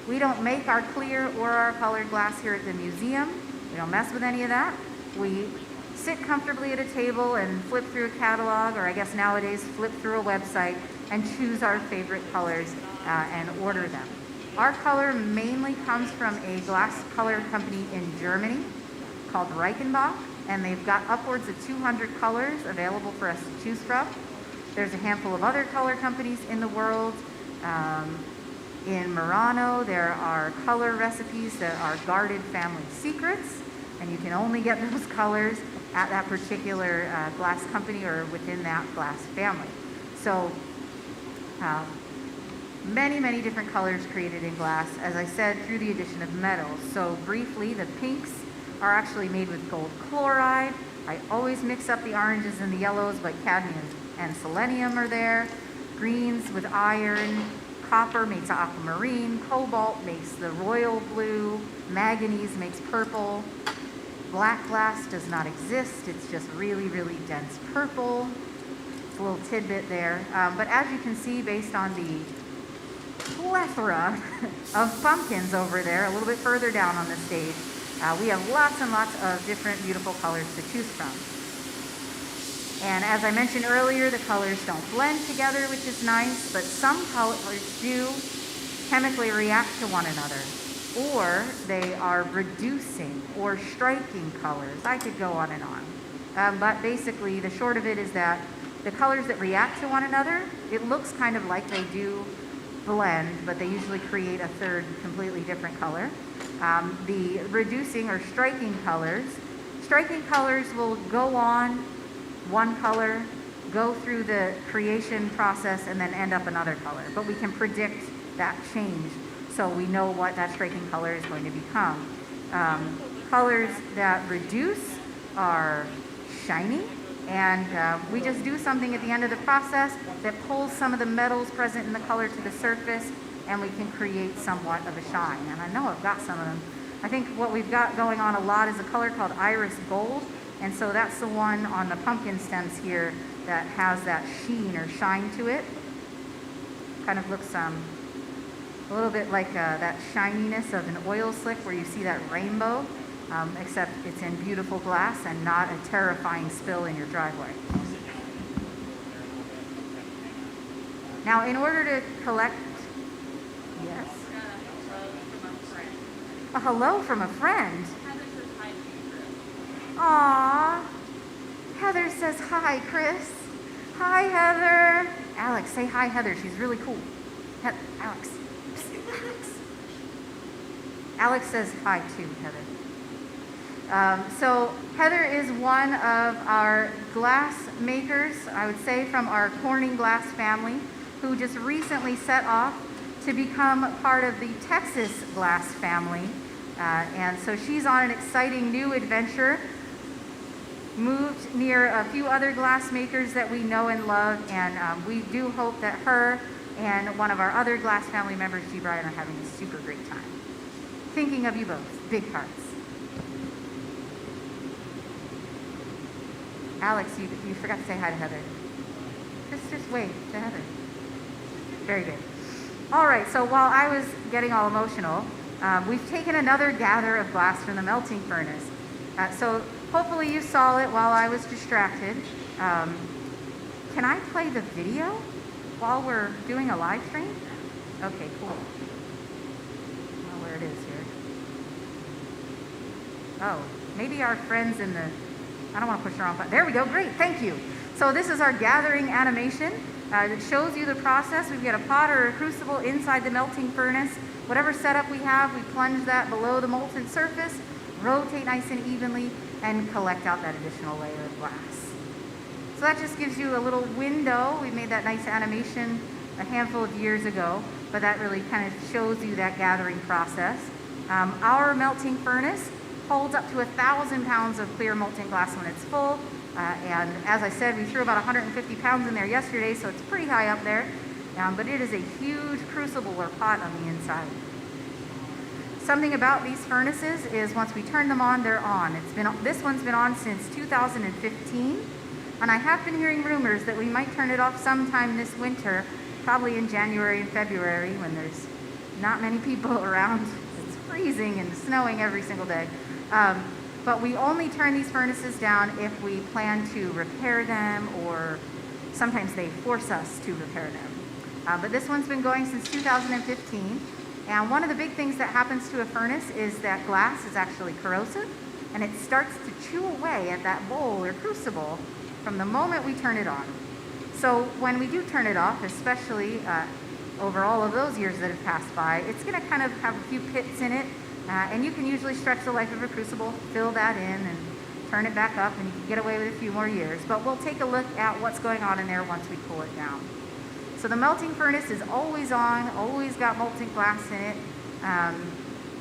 We don't make our clear or our colored glass here at the museum. We don't mess with any of that. We sit comfortably at a table and flip through a catalog, or I guess nowadays flip through a website, and choose our favorite colors and order them. Our color mainly comes from a glass color company in Germany called Reichenbach, and they've got upwards of 200 colors available for us to choose from. There's a handful of other color companies in the world. In Murano, there are color recipes that are guarded family secrets, and you can only get those colors at that particular glass company or within that glass family. So many different colors created in glass, as I said, through the addition of metals. So briefly, the pinks are actually made with gold chloride. I always mix up the oranges and the yellows, but cadmium and selenium are there. Greens with iron, copper makes aquamarine, cobalt makes the royal blue, manganese makes purple. Black glass does not exist, it's just really dense purple. It's a little tidbit there. But as you can see, based on the plethora of pumpkins over there, a little bit further down on the stage, we have lots and lots of different beautiful colors to choose from. And as I mentioned earlier, the colors don't blend together, which is nice, but some colors do chemically react to one another, or they are reducing or striking colors. I could go on and on. But basically, the short of it is that the colors that react to one another, it looks kind of like they do blend, but they usually create a third completely different color. The reducing or striking colors will go on one color, go through the creation process, and then end up another color. But we can predict that change, so we know what that striking color is going to become. Colors that reduce are shiny, and we just do something at the end of the process that pulls some of the metals present in the color to the surface, and we can create somewhat of a shine. And I know I've got some of them. I think what we've got going on a lot is a color called iris gold. And so that's the one on the pumpkin stems here that has that sheen or shine to it. Kind of looks a little bit like that shininess of an oil slick where you see that rainbow, except it's in beautiful glass and not a terrifying spill in your driveway. Now, in order to collect, yes? A hello from a friend. Aww. Heather says hi, Chris. Hi, Heather. Alex, say hi, Heather. She's really cool. Alex. Psst, Alex. Alex says hi too, Heather. So Heather is one of our glass makers, I would say, from our Corning glass family, who just recently set off to become part of the Texas glass family. And so she's on an exciting new adventure, moved near a few other glass makers that we know and love, and we do hope that her and one of our other glass family members, G. Brian, are having a super great time. Thinking of you both, big hearts. Alex, you forgot to say hi to Heather. Just wave to Heather. Very good. All right, so while I was getting all emotional, we've taken another gather of glass from the melting furnace. So hopefully you saw it while I was distracted. Can I play the video while we're doing a live stream? Okay, cool. I don't know where it is here. Oh, maybe our friends in the, I don't want to push the wrong button. There we go, great, thank you. So this is our gathering animation. It shows you the process. We've got a pot or a crucible inside the melting furnace. Whatever setup we have, we plunge that below the molten surface, rotate nice and evenly, and collect out that additional layer of glass. So that just gives you a little window. We made that nice animation a handful of years ago, but that really kind of shows you that gathering process. Our melting furnace holds up to 1,000 pounds of clear molten glass when it's full. And as I said, we threw about 150 pounds in there yesterday, so it's pretty high up there. But it is a huge crucible or pot on the inside. Something about these furnaces is once we turn them on, they're on. This one's been on since 2015, and I have been hearing rumors that we might turn it off sometime this winter, probably in January and February when there's not many people around. It's freezing and snowing every single day. But we only turn these furnaces down if we plan to repair them, or sometimes they force us to repair them. But this one's been going since 2015. And one of the big things that happens to a furnace is that glass is actually corrosive, and it starts to chew away at that bowl or crucible from the moment we turn it on. So when we do turn it off, especially over all of those years that have passed by, it's going to kind of have a few pits in it, and you can usually stretch the life of a crucible, fill that in, and turn it back up, and you can get away with a few more years. But we'll take a look at what's going on in there once we cool it down. So the melting furnace is always on, always got molten glass in it.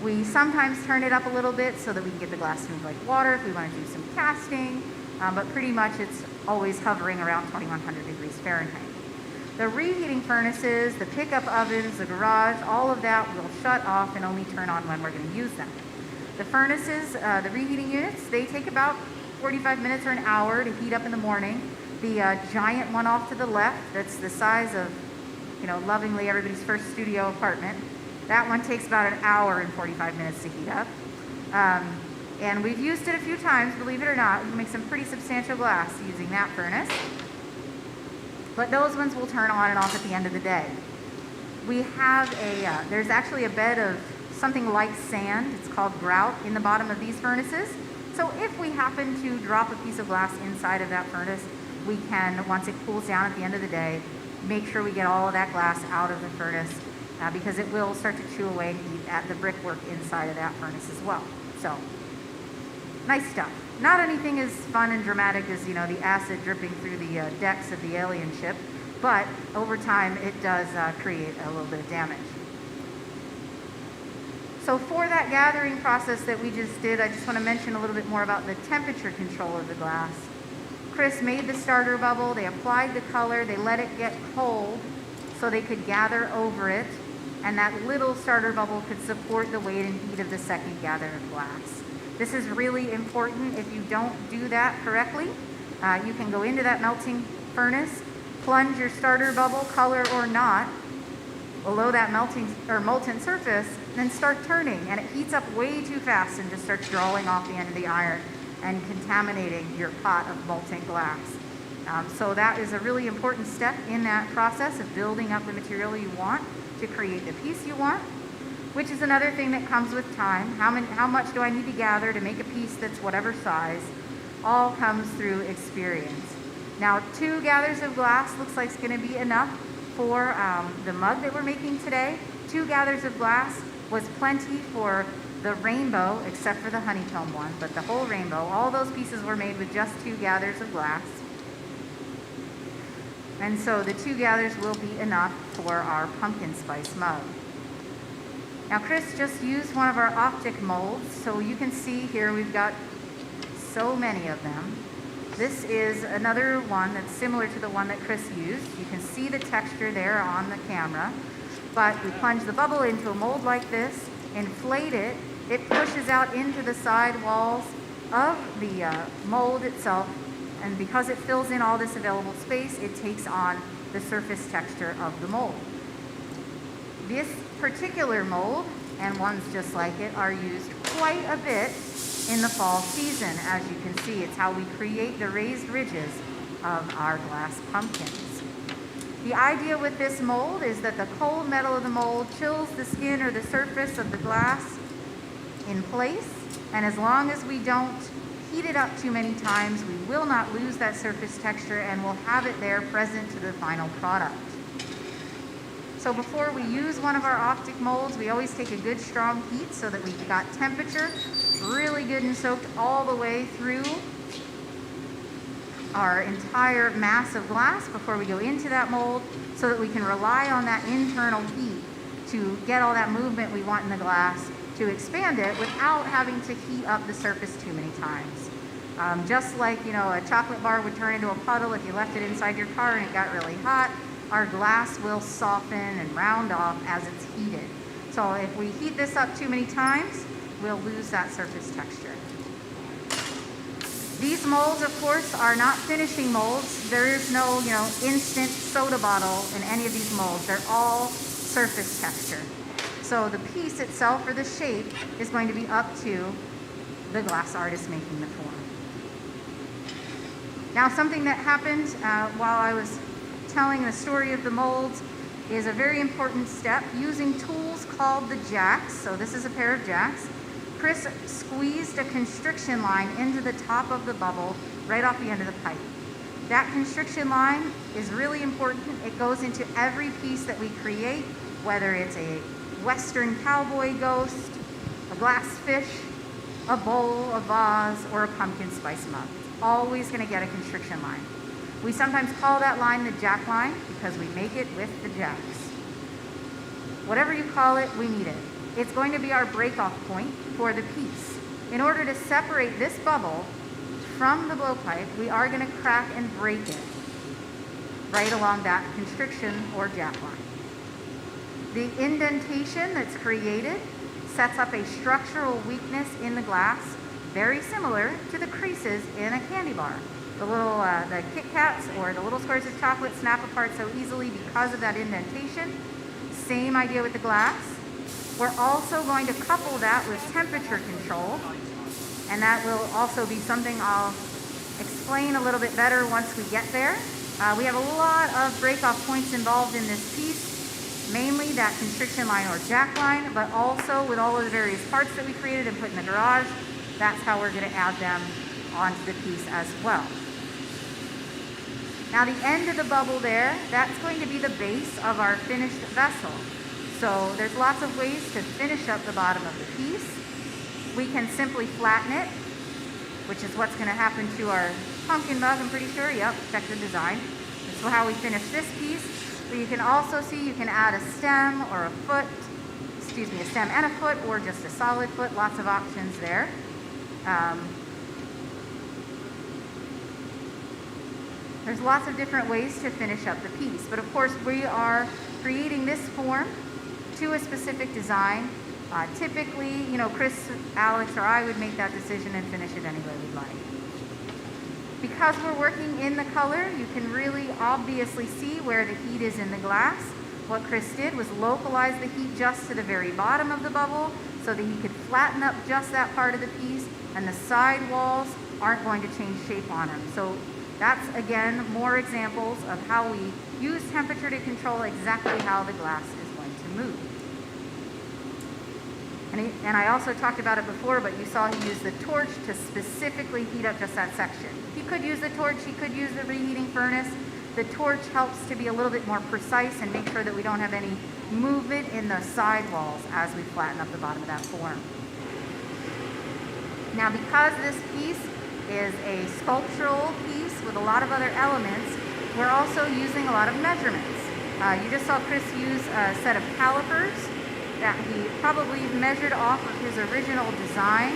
We sometimes turn it up a little bit so that we can get the glass to move like water if we want to do some casting, but pretty much it's always hovering around 2100 degrees Fahrenheit. The reheating furnaces, the pickup ovens, the garage, all of that will shut off and only turn on when we're going to use them. The furnaces, the reheating units, they take about 45 minutes or an hour to heat up in the morning. The giant one off to the left, that's the size of, lovingly everybody's first studio apartment. That one takes about an hour and 45 minutes to heat up. And we've used it a few times, believe it or not. We can make some pretty substantial glass using that furnace. But those ones will turn on and off at the end of the day. We have there's actually a bed of something like sand, it's called grout, in the bottom of these furnaces. So if we happen to drop a piece of glass inside of that furnace, we can, once it cools down at the end of the day, make sure we get all of that glass out of the furnace because it will start to chew away and eat at the brickwork inside of that furnace as well. So, nice stuff. Not anything as fun and dramatic as, the acid dripping through the decks of the alien ship, but over time it does create a little bit of damage. So for that gathering process that we just did, I just want to mention a little bit more about the temperature control of the glass. Chris made the starter bubble, they applied the color, they let it get cold so they could gather over it, and that little starter bubble could support the weight and heat of the second gather of glass. This is really important. If you don't do that correctly, you can go into that melting furnace, plunge your starter bubble, color or not, below that melting or molten surface, then start turning, and it heats up way too fast and just starts drawing off the end of the iron and contaminating your pot of molten glass. So that is a really important step in that process of building up the material you want to create the piece you want, which is another thing that comes with time. How much do I need to gather to make a piece that's whatever size? All comes through experience. Now, 2 gathers of glass looks like it's going to be enough for the mug that we're making today. 2 gathers of glass was plenty for the rainbow, except for the honeycomb one, but the whole rainbow, all those pieces were made with just 2 gathers of glass. And so the 2 gathers will be enough for our pumpkin spice mug. Now Chris just used one of our optic molds, so you can see here we've got so many of them. This is another one that's similar to the one that Chris used. You can see the texture there on the camera, but we plunge the bubble into a mold like this, inflate it, it pushes out into the side walls of the mold itself, and because it fills in all this available space, it takes on the surface texture of the mold. This particular mold, and ones just like it, are used quite a bit in the fall season. As you can see, it's how we create the raised ridges of our glass pumpkins. The idea with this mold is that the cold metal of the mold chills the skin or the surface of the glass in place, and as long as we don't heat it up too many times, we will not lose that surface texture and we'll have it there present to the final product. So before we use one of our optic molds, we always take a good strong heat so that we've got temperature really good and soaked all the way through our entire mass of glass before we go into that mold, so that we can rely on that internal heat to get all that movement we want in the glass, to expand it without having to heat up the surface too many times. Just like, a chocolate bar would turn into a puddle if you left it inside your car and it got really hot, our glass will soften and round off as it's heated. So if we heat this up too many times, we'll lose that surface texture. These molds, of course, are not finishing molds. There is no, instant soda bottle in any of these molds. They're all surface texture. So the piece itself, or the shape, is going to be up to the glass artist making the form. Now, something that happened while I was telling the story of the molds is a very important step, using tools called the jacks. So this is a pair of jacks. Chris squeezed a constriction line into the top of the bubble right off the end of the pipe. That constriction line is really important. It goes into every piece that we create, whether it's a Western cowboy ghost, a glass fish, a bowl, a vase, or a pumpkin spice mug. It's always going to get a constriction line. We sometimes call that line the jack line because we make it with the jacks. Whatever you call it, we need it. It's going to be our break-off point for the piece. In order to separate this bubble from the blowpipe, we are going to crack and break it right along that constriction or jack line. The indentation that's created sets up a structural weakness in the glass, very similar to the creases in a candy bar. The little, the Kit Kats or the little squares of chocolate snap apart so easily because of that indentation. Same idea with the glass. We're also going to couple that with temperature control, and that will also be something I'll explain a little bit better once we get there. We have a lot of break-off points involved in this piece, mainly that constriction line or jack line, but also with all of the various parts that we created and put in the garage, that's how we're going to add them onto the piece as well. Now the end of the bubble there, that's going to be the base of our finished vessel. So there's lots of ways to finish up the bottom of the piece. We can simply flatten it, which is what's going to happen to our pumpkin mug, I'm pretty sure. Yep, check the design. This is how we finish this piece. But you can also see you can add a stem or a foot, a stem and a foot, or just a solid foot. Lots of options there. There's lots of different ways to finish up the piece. But of course, we are creating this form to a specific design Typically, you know, Chris, Alex, or I would make that decision and finish it any way we'd like. Because we're working in the color, you can really obviously see where the heat is in the glass. What Chris did was localize the heat just to the very bottom of the bubble so that he could flatten up just that part of the piece, and the side walls aren't going to change shape on him. So that's, again, more examples of how we use temperature to control exactly how the glass is going to move. And I also talked about it before, but you saw he used the torch to specifically heat up just that section. He could use the torch, he could use the reheating furnace. The torch helps to be a little bit more precise and make sure that we don't have any movement in the side walls as we flatten up the bottom of that form. Now, because this piece is a sculptural piece with a lot of other elements, we're also using a lot of measurements. You just saw Chris use a set of calipers that he probably measured off of his original design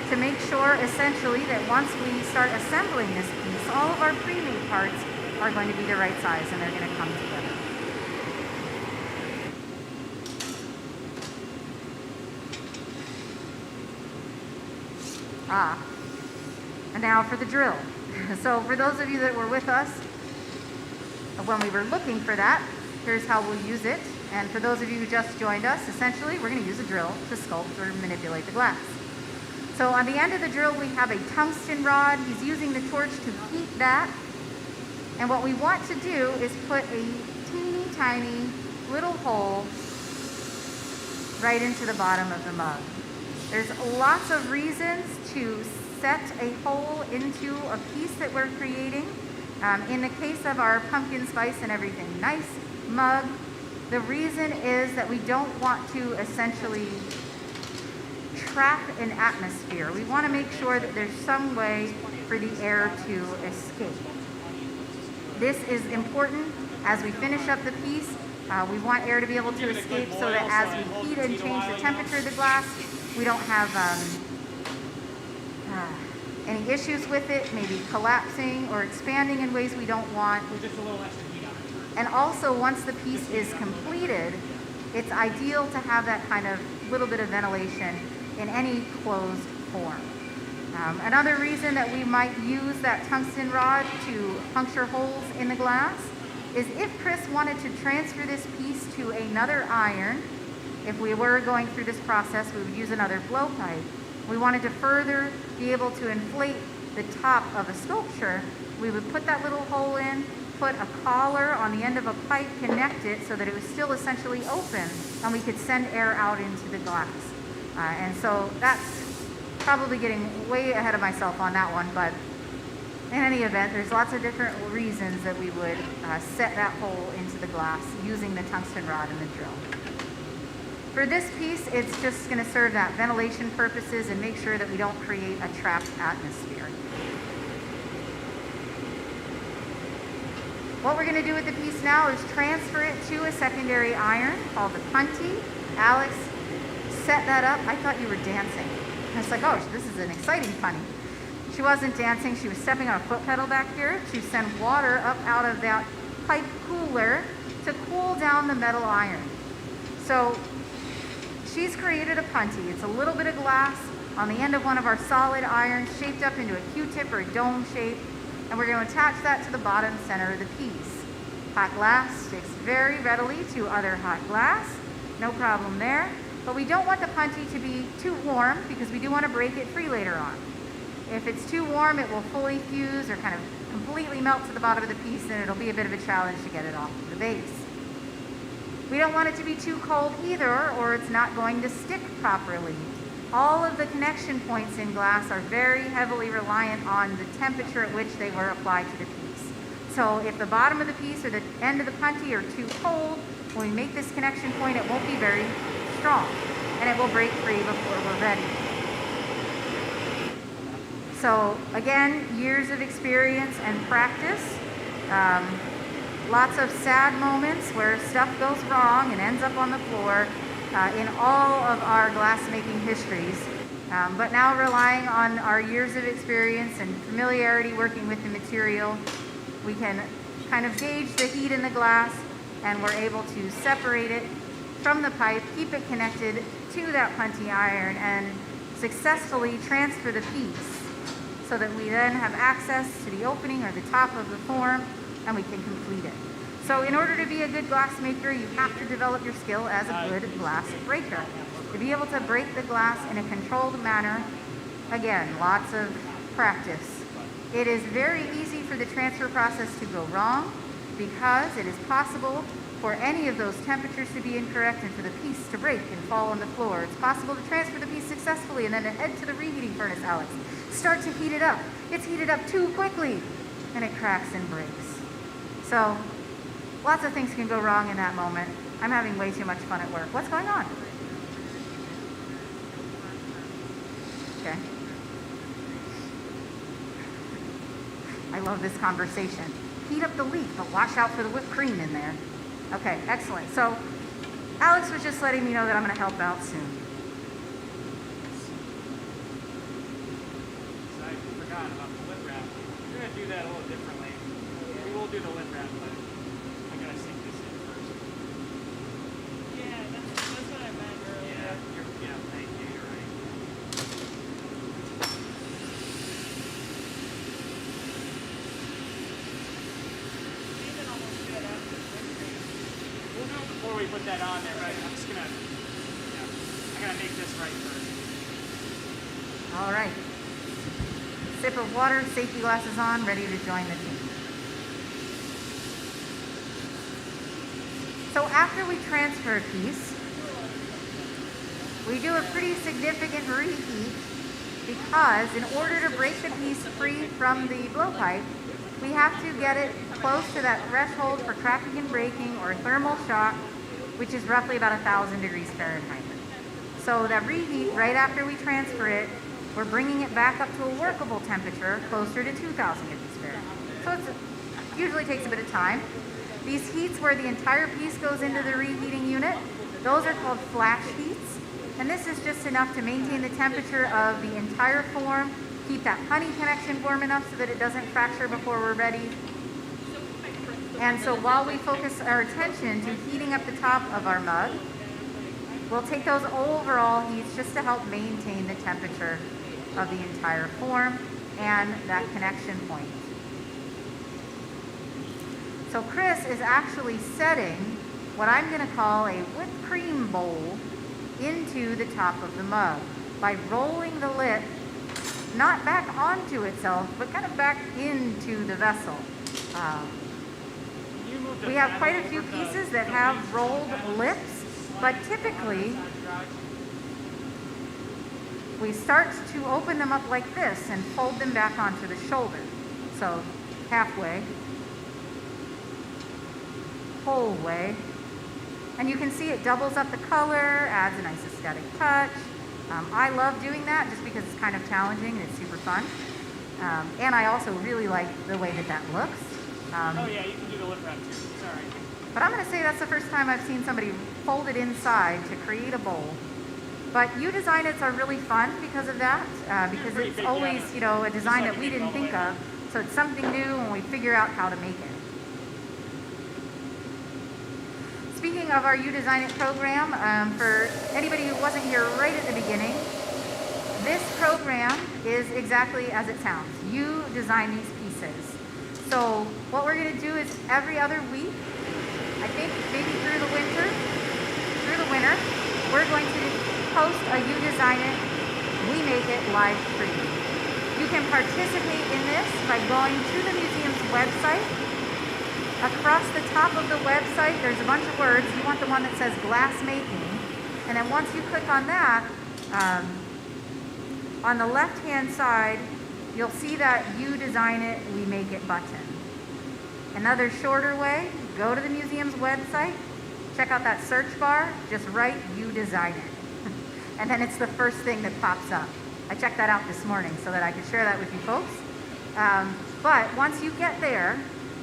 to make sure essentially that once we start assembling this piece, all of our pre-made parts are going to be the right size and they're going to come together. And now for the drill. So for those of you that were with us when we were looking for that, here's how we'll use it. And for those of you who just joined us, essentially we're going to use a drill to sculpt or manipulate the glass. So on the end of the drill we have a tungsten rod. He's using the torch to heat that. And what we want to do is put a teeny tiny little hole right into the bottom of the mug. There's lots of reasons to set a hole into a piece that we're creating. In the case of our pumpkin spice and everything nice mug, the reason is that we don't want to essentially trap an atmosphere. We want to make sure that there's some way for the air to escape. This is important as we finish up the piece. We want air to be able to escape so that as we heat and change the temperature of the glass, we don't have any issues with it, maybe collapsing or expanding in ways we don't want. Just a little extra heat on it. And also, once the piece is completed, it's ideal to have that kind of little bit of ventilation in any closed form. Another reason that we might use that tungsten rod to puncture holes in the glass is if Chris wanted to transfer this piece to another iron. If we were going through this process, we would use another blowpipe. We wanted to further be able to inflate the top of a sculpture. We would put that little hole in, put a collar on the end of a pipe, connect it so that it was still essentially open, and we could send air out into the glass. And so that's probably getting way ahead of myself on that one, but in any event, there's lots of different reasons that we would set that hole into the glass using the tungsten rod and the drill. For this piece, it's just going to serve that ventilation purposes and make sure that we don't create a trapped atmosphere. What we're going to do with the piece now is transfer it to a secondary iron called the punty. Alex set that up. I thought you were dancing. I was like, oh, this is an exciting punty. She wasn't dancing. She was stepping on a foot pedal back here to send water up out of that pipe cooler to cool down the metal iron. So she's created a punty. It's a little bit of glass on the end of one of our solid irons shaped up into a Q-tip or a dome shape, and we're going to attach that to the bottom center of the piece. Hot glass sticks very readily to other hot glass. No problem there. But we don't want the punty to be too warm because we do want to break it free later on. If it's too warm, it will fully fuse or kind of completely melt to the bottom of the piece, and it'll be a bit of a challenge to get it off of the base. We don't want it to be too cold either, or it's not going to stick properly. All of the connection points in glass are very heavily reliant on the temperature at which they were applied to the piece. So if the bottom of the piece or the end of the punty are too cold, when we make this connection point, it won't be very strong, and it will break free before we're ready. So again, years of experience and practice. Lots of sad moments where stuff goes wrong and ends up on the floor in all of our glass-making histories. But now relying on our years of experience and familiarity working with the material, we can kind of gauge the heat in the glass, and we're able to separate it from the pipe, keep it connected to that punty iron and successfully transfer the piece so that we then have access to the opening or the top of the form and we can complete it. So in order to be a good glass maker, you have to develop your skill as a good glass breaker. To be able to break the glass in a controlled manner, again, lots of practice. It is very easy for the transfer process to go wrong because it is possible for any of those temperatures to be incorrect and for the piece to break and fall on the floor. It's possible to transfer the piece successfully and then to head to the reheating furnace, Alex. Start to heat it up. It's heated up too quickly and it cracks and breaks. So lots of things can go wrong in that moment. I'm having way too much fun at work. What's going on? Okay. I love this conversation. Heat up the leek, but watch out for the whipped cream in there. Okay, excellent. So Alex was just letting me know that I'm going to help out soon. So I forgot about the lip wrap. We're going to do that a little differently. We will do the lip wrap, but I got to sink this in first. Yeah, that's what I meant earlier. Yeah, thank you. You're right. Even almost good after whipped cream. We'll do it before we put that on there, but I'm just gonna, I gotta make this right first. All right. Sip of water, safety glasses on, ready to join the team. So after we transfer a piece, we do a pretty significant reheat because in order to break the piece free from the blowpipe, we have to get it close to that threshold for cracking and breaking or thermal shock, which is roughly about 1,000 degrees Fahrenheit. So that reheat, right after we transfer it, we're bringing it back up to a workable temperature closer to 2,000 degrees Fahrenheit. So it usually takes a bit of time. These heats where the entire piece goes into the reheating unit, those are called flash heats. And this is just enough to maintain the temperature of the entire form, keep that honey connection warm enough so that it doesn't fracture before we're ready. And so while we focus our attention to heating up the top of our mug, we'll take those overall heats just to help maintain the temperature of the entire form and that connection point. So Chris is actually setting what I'm going to call a whipped cream bowl into the top of the mug by rolling the lid not back onto itself, but kind of back into the vessel. We have quite a few pieces that have rolled lips, but typically we start to open them up like this and fold them back onto the shoulder. So halfway, whole way. And you can see it doubles up the color, adds a nice aesthetic touch. I love doing that just because it's kind of challenging and it's super fun. And I also really like the way that that looks. Oh yeah, you can do the lip wrap too. Sorry. But I'm going to say that's the first time I've seen somebody fold it inside to create a bowl. But U-design it's are really fun because of that, because it's always, you know, a design that we didn't think of. So it's something new when we figure out how to make it. Speaking of our U-Design It program, for anybody who wasn't here right at the beginning, this program is exactly as it sounds. You design these pieces. So what we're going to do is every other week, I think maybe through the winter, we're going to post a You Design It, We Make It live stream. You can participate in this by going to the museum's website. Across the top of the website, there's a bunch of words. You want the one that says glass making. And then once you click on that, on the left-hand side, you'll see that You Design It, We Make It button. Another shorter way, go to the museum's website, check out that search bar, just write You Design It. And then it's the first thing that pops up. I checked that out this morning so that I could share that with you folks. But once you get there,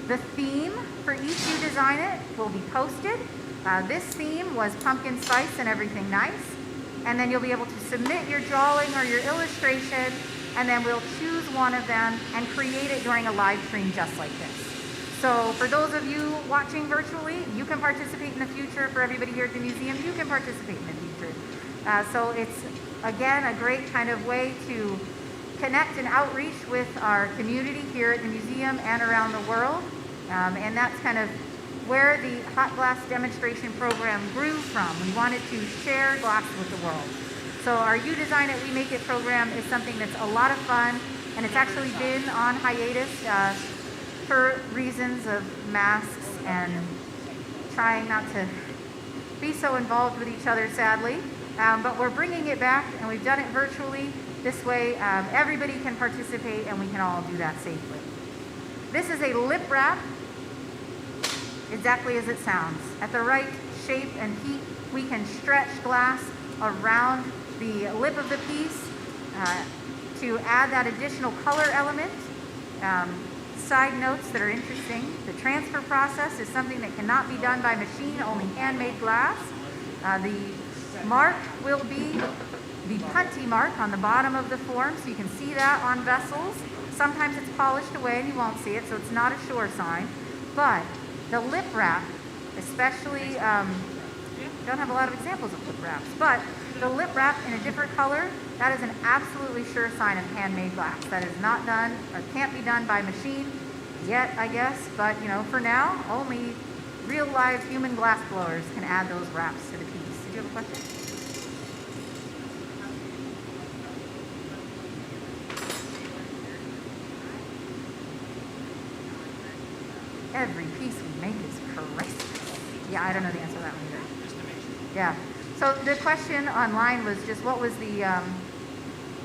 the theme for each You Design It will be posted. This theme was pumpkin spice and everything nice. And then you'll be able to submit your drawing or your illustration, and then we'll choose one of them and create it during a live stream just like this. So for those of you watching virtually, you can participate in the future. For everybody here at the museum, you can participate in the future. So it's, again, a great kind of way to connect and outreach with our community here at the museum and around the world. And that's kind of where the hot glass demonstration program grew from. We wanted to share glass with the world. So our You Design It, We Make It program is something that's a lot of fun, and it's actually been on hiatus for reasons of masks and trying not to be so involved with each other, sadly. But we're bringing it back, and we've done it virtually. This way, everybody can participate, and we can all do that safely. This is a lip wrap, exactly as it sounds. At the right shape and heat, we can stretch glass around the lip of the piece to add that additional color element. Side notes that are interesting: the transfer process is something that cannot be done by machine, only handmade glass. The mark will be the punty mark on the bottom of the form, so you can see that on vessels. Sometimes it's polished away and you won't see it, so it's not a sure sign. But the lip wrap, especially, don't have a lot of examples of lip wraps, but the lip wrap in a different color, that is an absolutely sure sign of handmade glass. That is not done or can't be done by machine yet, I guess, but for now, only real live human glass blowers can add those wraps to the piece. Did you have a question? Every piece we make is priceless. Yeah, I don't know the answer to that one either. Just to make sure. Yeah. So the question online was just what was the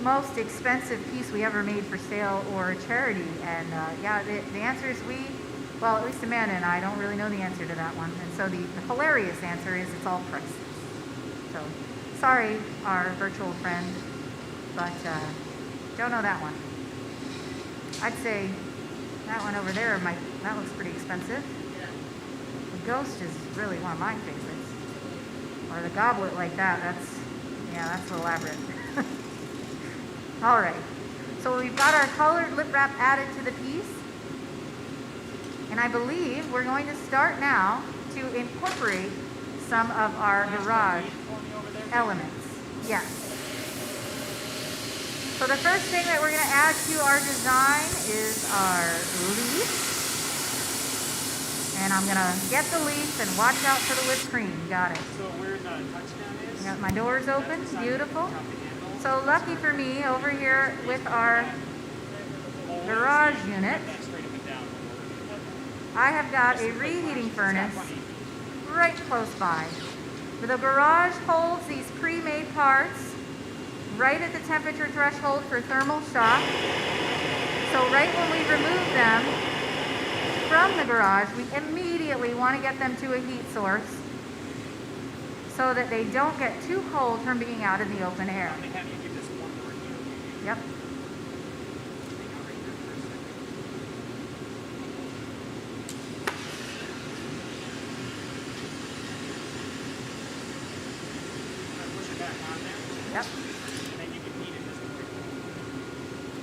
most expensive piece we ever made for sale or charity? And yeah, the answer is well, at least Amanda and I don't really know the answer to that one. And so the hilarious answer is it's all priceless. So sorry, our virtual friend, but don't know that one. I'd say that one over there, that looks pretty expensive. The ghost is really one of my favorites. Or the goblet like that, that's elaborate. All right, so we've got our colored lip wrap added to the piece. And I believe we're going to start now to incorporate some of our garage elements. Yes. So the first thing that we're going to add to our design is our leaf. And I'm going to get the leaf and watch out for the whipped cream. Got it. So where the touchdown is? Got my doors open. Beautiful. So lucky for me, over here with our garage unit, I have got a reheating furnace right close by. The garage holds these pre-made parts right at the temperature threshold for thermal shock. So right when we remove them from the garage, we immediately want to get them to a heat source so that they don't get too cold from being out in the open air. Yep. Yep. And then you can heat it this way.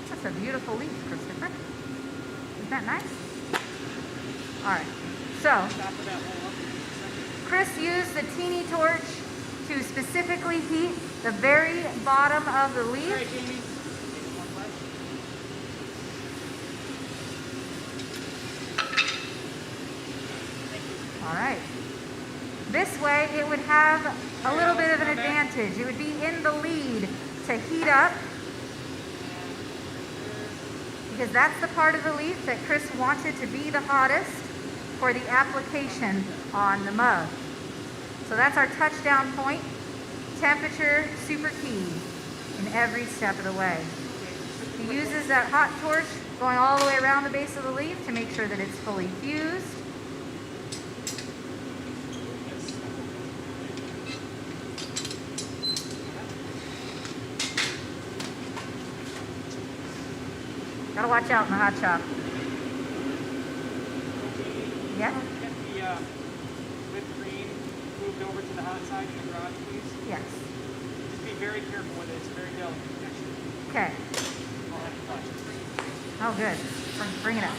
That's a beautiful leaf, Christopher. Isn't that nice? All right. So, Chris used the teeny torch to specifically heat the very bottom of the leaf. All right, Jamie. All right. This way, it would have a little bit of an advantage. It would be in the lead to heat up, because that's the part of the leaf that Chris wanted to be the hottest for the application on the mug. So that's our touchdown point. Temperature, super key in every step of the way. He uses that hot torch going all the way around the base of the leaf to make sure that it's fully fused. Gotta watch out in the hot shop. Yeah? Get the whipped cream moved over to the hot side in the garage, please. Yes. Just be very careful with it. It's very delicate, actually. Okay. I'll have to flash it. Oh, good. Bring it up.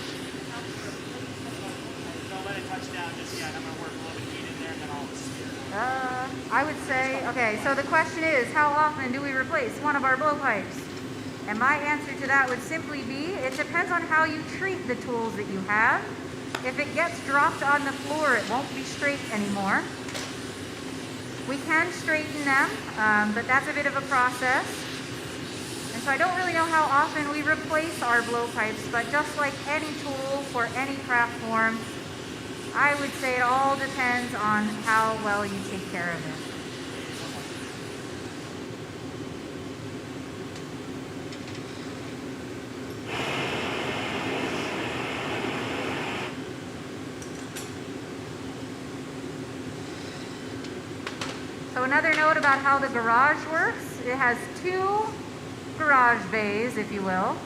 Don't let it touch down just yet. I'm going to work a little bit of heat in there. then all the smear. I would say, okay, so the question is, how often do we replace one of our blowpipes? And my answer to that would simply be, it depends on how you treat the tools that you have. If it gets dropped on the floor, it won't be straight anymore. We can straighten them, but that's a bit of a process. And so I don't really know how often we replace our blowpipes, but just like any tool for any craft form, I would say it all depends on how well you take care of it. So another note about how the garage works, it has two garage bays, if you will.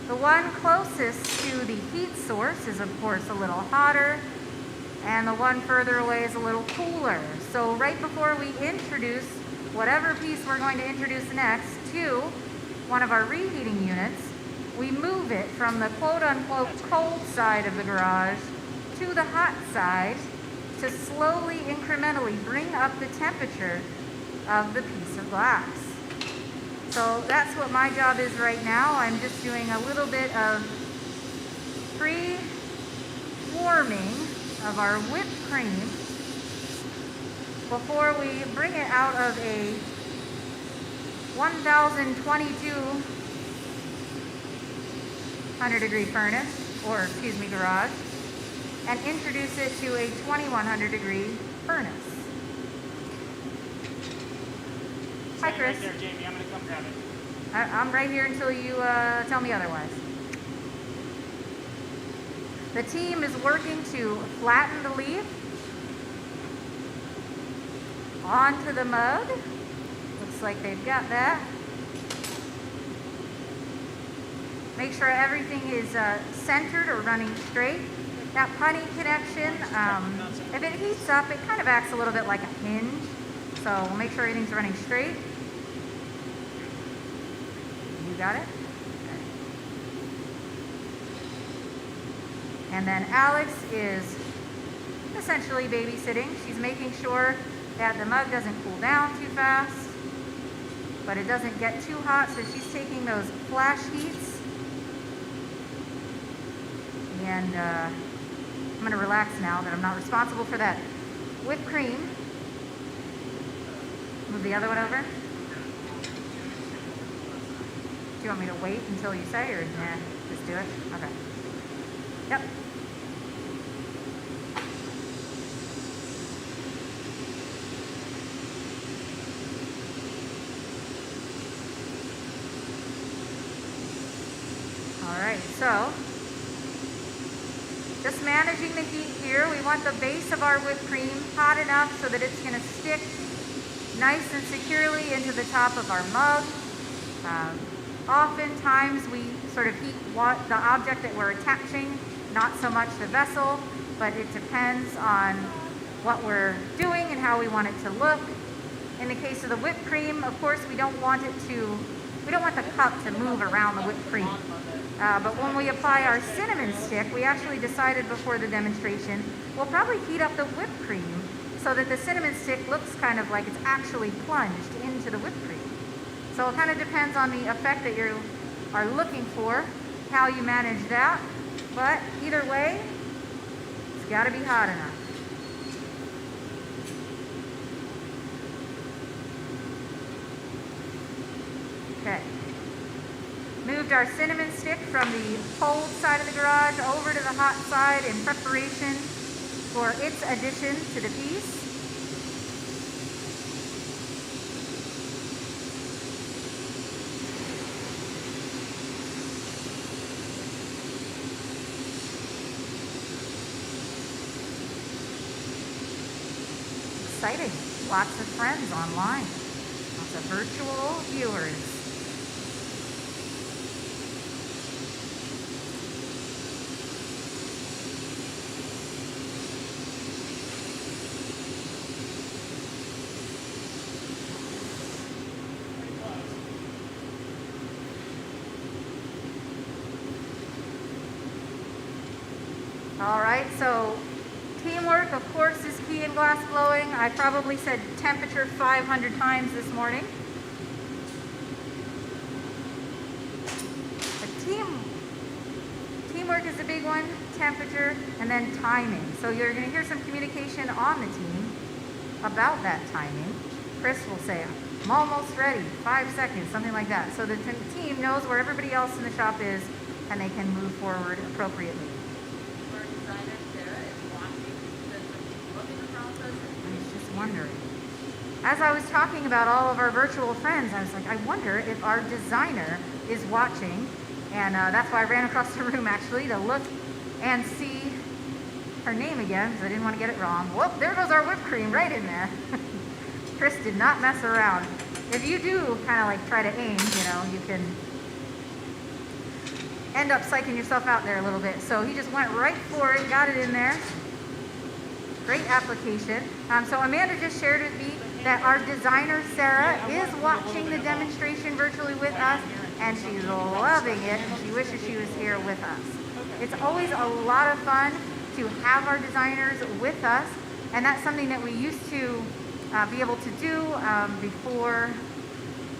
The one closest to the heat source is of course a little hotter, and the one further away is a little cooler. So right before we introduce whatever piece we're going to introduce next to one of our reheating units, we move it from the quote-unquote cold side of the garage to the hot side to slowly, incrementally bring up the temperature of the piece of glass. So that's what my job is right now. I'm just doing a little bit of pre-warming of our whipped cream before we bring it out of a 1,022 degree furnace, or excuse me, garage, and introduce it to a 2,100 degree furnace. Hi, Chris. Right there, Jamie. I'm going to come grab it. I'm right here until you tell me otherwise. The team is working to flatten the leaf onto the mug. Looks like they've got that. Make sure everything is centered or running straight. That punny connection, if it heats up, it kind of acts a little bit like a hinge. So we'll make sure everything's running straight. You got it? Okay. And then Alex is essentially babysitting. She's making sure that the mug doesn't cool down too fast, but it doesn't get too hot, so she's taking those flash heats. And I'm going to relax now that I'm not responsible for that whipped cream. Move the other one over. Do you want me to wait until you say, or nah, just do it? Okay. Yep. All right, so just managing the heat here. We want the base of our whipped cream hot enough so that it's going to stick nice and securely into the top of our mug. Oftentimes we sort of heat the object that we're attaching, not so much the vessel, but it depends on what we're doing and how we want it to look. In the case of the whipped cream, of course, we don't want the cup to move around the whipped cream. But when we apply our cinnamon stick, we actually decided before the demonstration, we'll probably heat up the whipped cream so that the cinnamon stick looks kind of like it's actually plunged into the whipped cream. So it kind of depends on the effect that you are looking for, how you manage that. But either way, it's got to be hot enough. Okay. Moved our cinnamon stick from the cold side of the garage over to the hot side in preparation for its addition to the piece. Exciting. Lots of friends online. Lots of virtual viewers. All right, so Teamwork, of course, is key in glass blowing. I probably said temperature 500 times this morning. Teamwork is a big one, temperature, and then timing. So you're going to hear some communication on the team about that timing. Chris will say, I'm almost ready, 5 seconds, something like that. So the team knows where everybody else in the shop is and they can move forward appropriately. Our designer, Sarah, is watching the look in the process. I was just wondering. As I was talking about all of our virtual friends, I was like, I wonder if our designer is watching. And that's why I ran across the room actually to look and see her name again because I didn't want to get it wrong. Whoop, there goes our whipped cream right in there. Chris did not mess around. If you do kind of like try to aim, you know, you can end up psyching yourself out there a little bit. So he just went right for it, got it in there. Great application. So Amanda just shared with me that our designer, Sarah, is watching the demonstration virtually with us, and she's loving it, and she wishes she was here with us. It's always a lot of fun to have our designers with us, and that's something that we used to be able to do before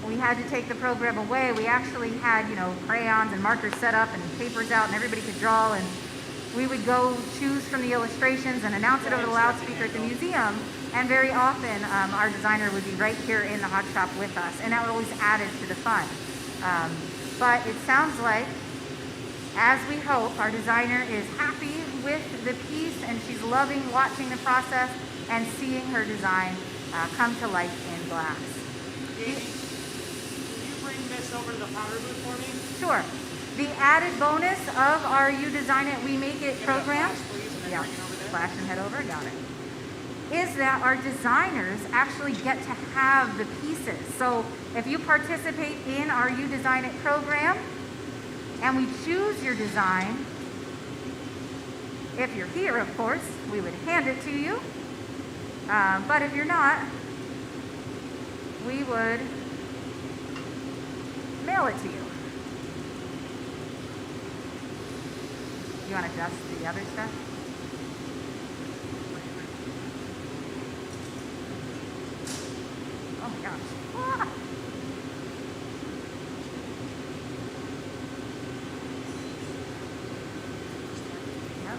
we had to take the program away. We actually had, you know, crayons and markers set up and papers out, and everybody could draw, and we would go choose from the illustrations and announce it over the loudspeaker at the museum. And very often, our designer would be right here in the hot shop with us, and that always added to the fun. But it sounds like, as we hope, our designer is happy with the piece, and she's loving watching the process and seeing her design come to life in glass. Jamie, will you bring this over to the powder booth for me? Sure. The added bonus of our You Design It, We Make It program, yeah, flash and head over, got it, is that our designers actually get to have the pieces. So if you participate in our You Design It program and we choose your design, if you're here, of course, we would hand it to you. But if you're not, we would mail it to you. You want to dust the other stuff? Oh my gosh. Ah. Yep.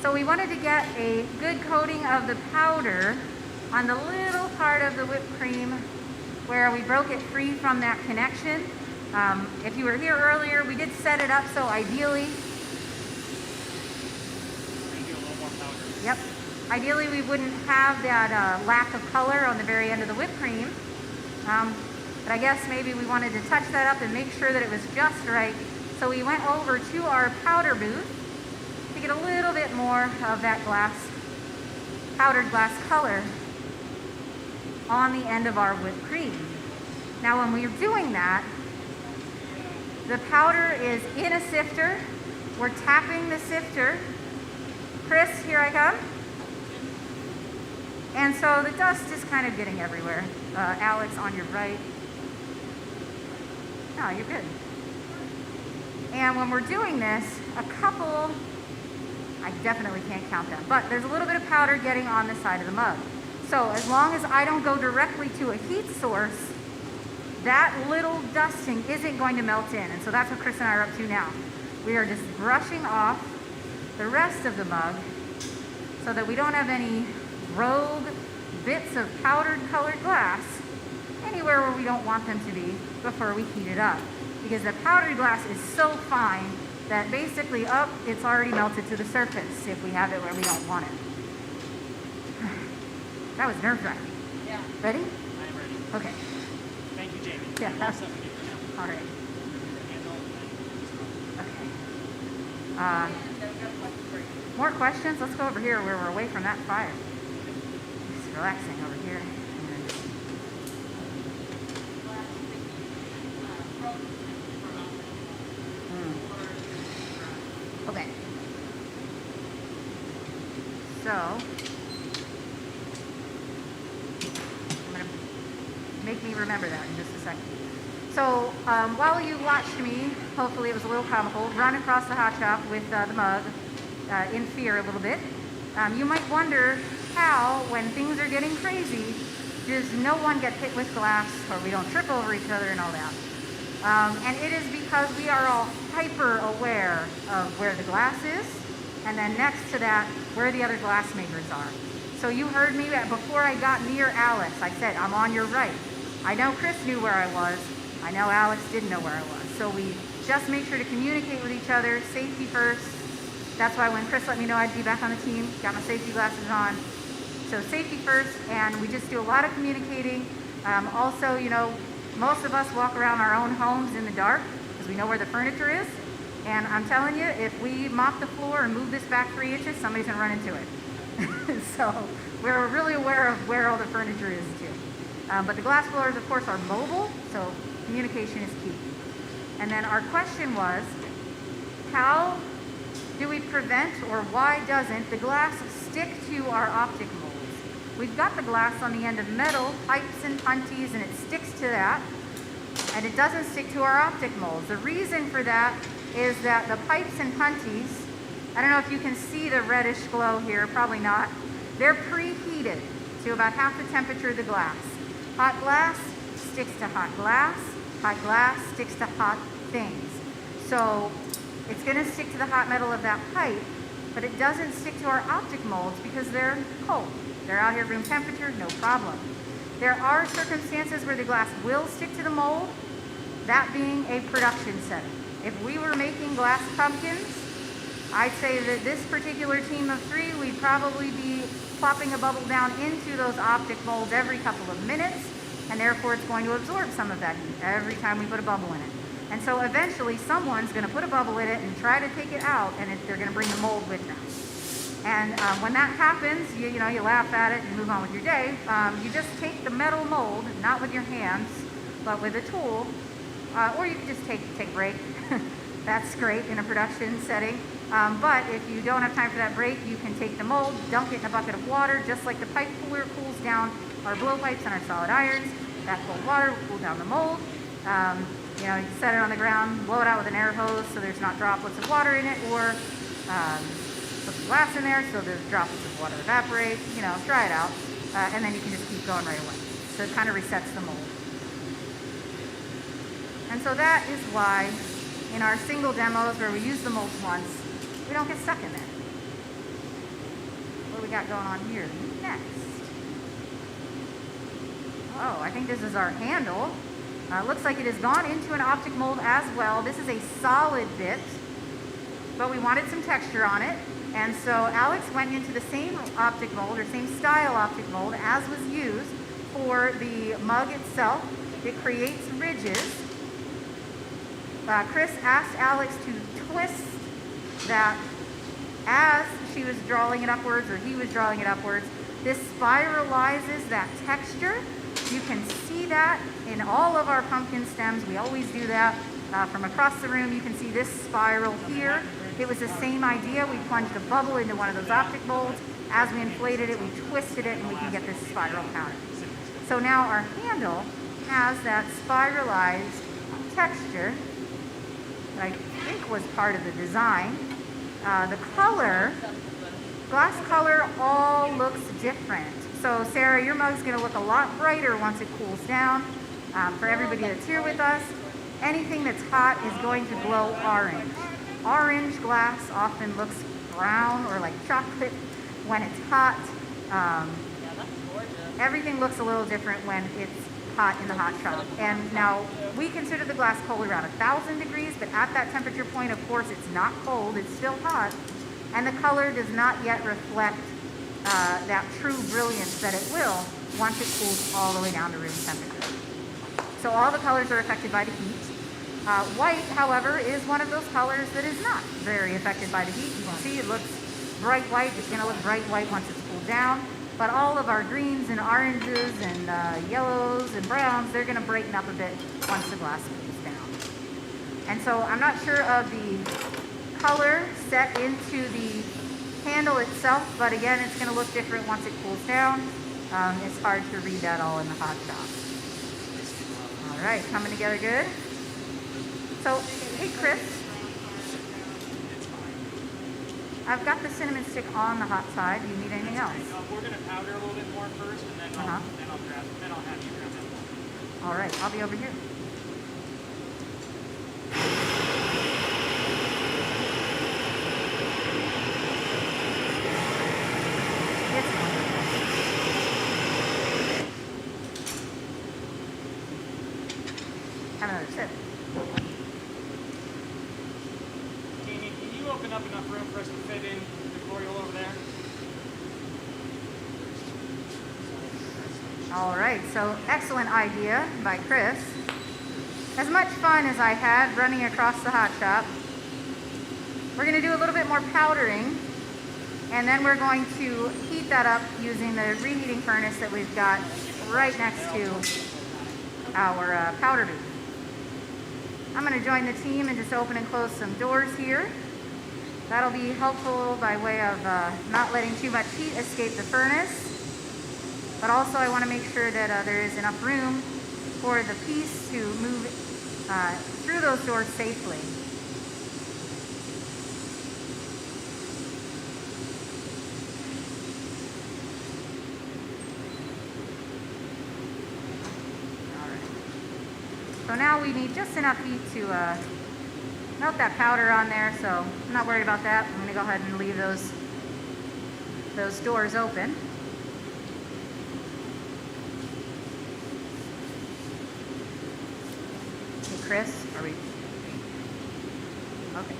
So we wanted to get a good coating of the powder on the little part of the whipped cream where we broke it free from that connection. If you were here earlier, we did set it up so ideally, yep, ideally we wouldn't have that lack of color on the very end of the whipped cream. But I guess maybe we wanted to touch that up and make sure that it was just right. So we went over to our powder booth to get a little bit more of that powdered glass color on the end of our whipped cream. Now when we're doing that, the powder is in a sifter. We're tapping the sifter. Chris, here I come. And so the dust is kind of getting everywhere. Alex, on your right. No, you're good. And when we're doing this, a couple, I definitely can't count them, but there's a little bit of powder getting on the side of the mug. So as long as I don't go directly to a heat source, that little dusting isn't going to melt in. And so that's what Chris and I are up to now. We are just brushing off the rest of the mug so that we don't have any rogue bits of powdered colored glass anywhere where we don't want them to be before we heat it up. Because the powdered glass is so fine that basically it's already melted to the surface if we have it where we don't want it. That was nerve-wracking. Yeah. Ready? I'm ready. Okay. Thank you, Jamie. Yeah. I'm all set with you for now. All right. Okay. And then we've got a question for you. More questions? Let's go over here where we're away from that fire. Just relaxing over here. Okay. So, I'm going to make me remember that in just a second. So while you watched me, hopefully it was a little comical, run across the hot shop with the mug in fear a little bit, you might wonder how, when things are getting crazy, does no one get hit with glass or we don't trip over each other and all that. And it is because we are all hyper aware of where the glass is, and then next to that, where the other glass makers are. So you heard me before I got near Alex. I said, I'm on your right. I know Chris knew where I was. I know Alex didn't know where I was. So we just make sure to communicate with each other, safety first. That's why when Chris let me know I'd be back on the team, got my safety glasses on. So safety first, and we just do a lot of communicating. Also, you know, most of us walk around our own homes in the dark because we know where the furniture is. And I'm telling you, if we mop the floor and move this back 3 inches, somebody's gonna run into it. So we're really aware of where all the furniture is too. But the glass blowers, of course, are mobile, so communication is key. And then our question was, how do we prevent, or why doesn't the glass stick to our optic molds? We've got the glass on the end of metal pipes and punties, and it sticks to that, and it doesn't stick to our optic molds. The reason for that is that the pipes and punties, I don't know if you can see the reddish glow here, probably not. They're preheated to about half the temperature of the glass. Hot glass sticks to hot glass sticks to hot things. So it's gonna stick to the hot metal of that pipe, but it doesn't stick to our optic molds because they're cold. They're out here room temperature, no problem. There are circumstances where the glass will stick to the mold, that being a production setting. If we were making glass pumpkins, I'd say that this particular team of 3, we'd probably be plopping a bubble down into those optic molds every couple of minutes, and therefore it's going to absorb some of that heat every time we put a bubble in it. And so eventually someone's going to put a bubble in it and try to take it out, and they're going to bring the mold with them. And when that happens, you laugh at it and move on with your day. You just take the metal mold, not with your hands, but with a tool, or you can just take a break. That's great in a production setting. But if you don't have time for that break, you can take the mold, dunk it in a bucket of water, just like the pipe cooler cools down our blowpipes and our solid irons. That cold water will cool down the mold. You set it on the ground, blow it out with an air hose so there's not droplets of water in it, or put some glass in there so the droplets of water evaporate, dry it out, and then you can just keep going right away. So it kind of resets the mold. And so that is why in our single demos where we use the molds once, we don't get stuck in there. What do we got going on here next? Oh, I think this is our handle. Looks like it has gone into an optic mold as well. This is a solid bit, but we wanted some texture on it. And so Alex went into the same optic mold, or same style optic mold as was used for the mug itself. It creates ridges. Chris asked Alex to twist that as she was drawing it upwards, or he was drawing it upwards. This spiralizes that texture. You can see that in all of our pumpkin stems. We always do that. From across the room, you can see this spiral here. It was the same idea. We plunged a bubble into one of those optic molds. As we inflated it, we twisted it, and we can get this spiral pattern. So now our handle has that spiralized texture that I think was part of the design. The color, glass color, all looks different. So Sarah, your mug's gonna look a lot brighter once it cools down. For everybody that's here with us, anything that's hot is going to glow orange. Orange glass often looks brown or like chocolate when it's hot. Everything looks a little different when it's hot in the hot shop. And now we consider the glass cold around 1,000 degrees, but at that temperature point, of course, it's not cold, it's still hot. And the color does not yet reflect that true brilliance that it will once it cools all the way down to room temperature. So all the colors are affected by the heat. White, however, is one of those colors that is not very affected by the heat. You can see it looks bright white. It's going to look bright white once it's cooled down. But all of our greens and oranges and yellows and browns, they're going to brighten up a bit once the glass cools down. And so I'm not sure of the color set into the handle itself, but again, it's going to look different once it cools down. It's hard to read that all in the hot shop. All All right, coming together good. So, hey Chris, I've got the cinnamon stick on the hot side. Do you need anything else? We're gonna powder a little bit more first, and then I'll have you grab that one. All right, I'll be over here. It's wonderful. Have another sip. Jamie, can you open up enough room for us to fit in the Oriole over there? All right, so excellent idea by Chris. As much fun as I had running across the hot shop, we're going to do a little bit more powdering, and then we're going to heat that up using the reheating furnace that we've got right next to our powder booth. I'm going to join the team and just open and close some doors here. That'll be helpful by way of not letting too much heat escape the furnace. But also I want to make sure that there is enough room for the piece to move through those doors safely. All right. So now we need just enough heat to melt that powder on there, so I'm not worried about that. I'm going to go ahead and leave those doors open. Chris, are we? Okay.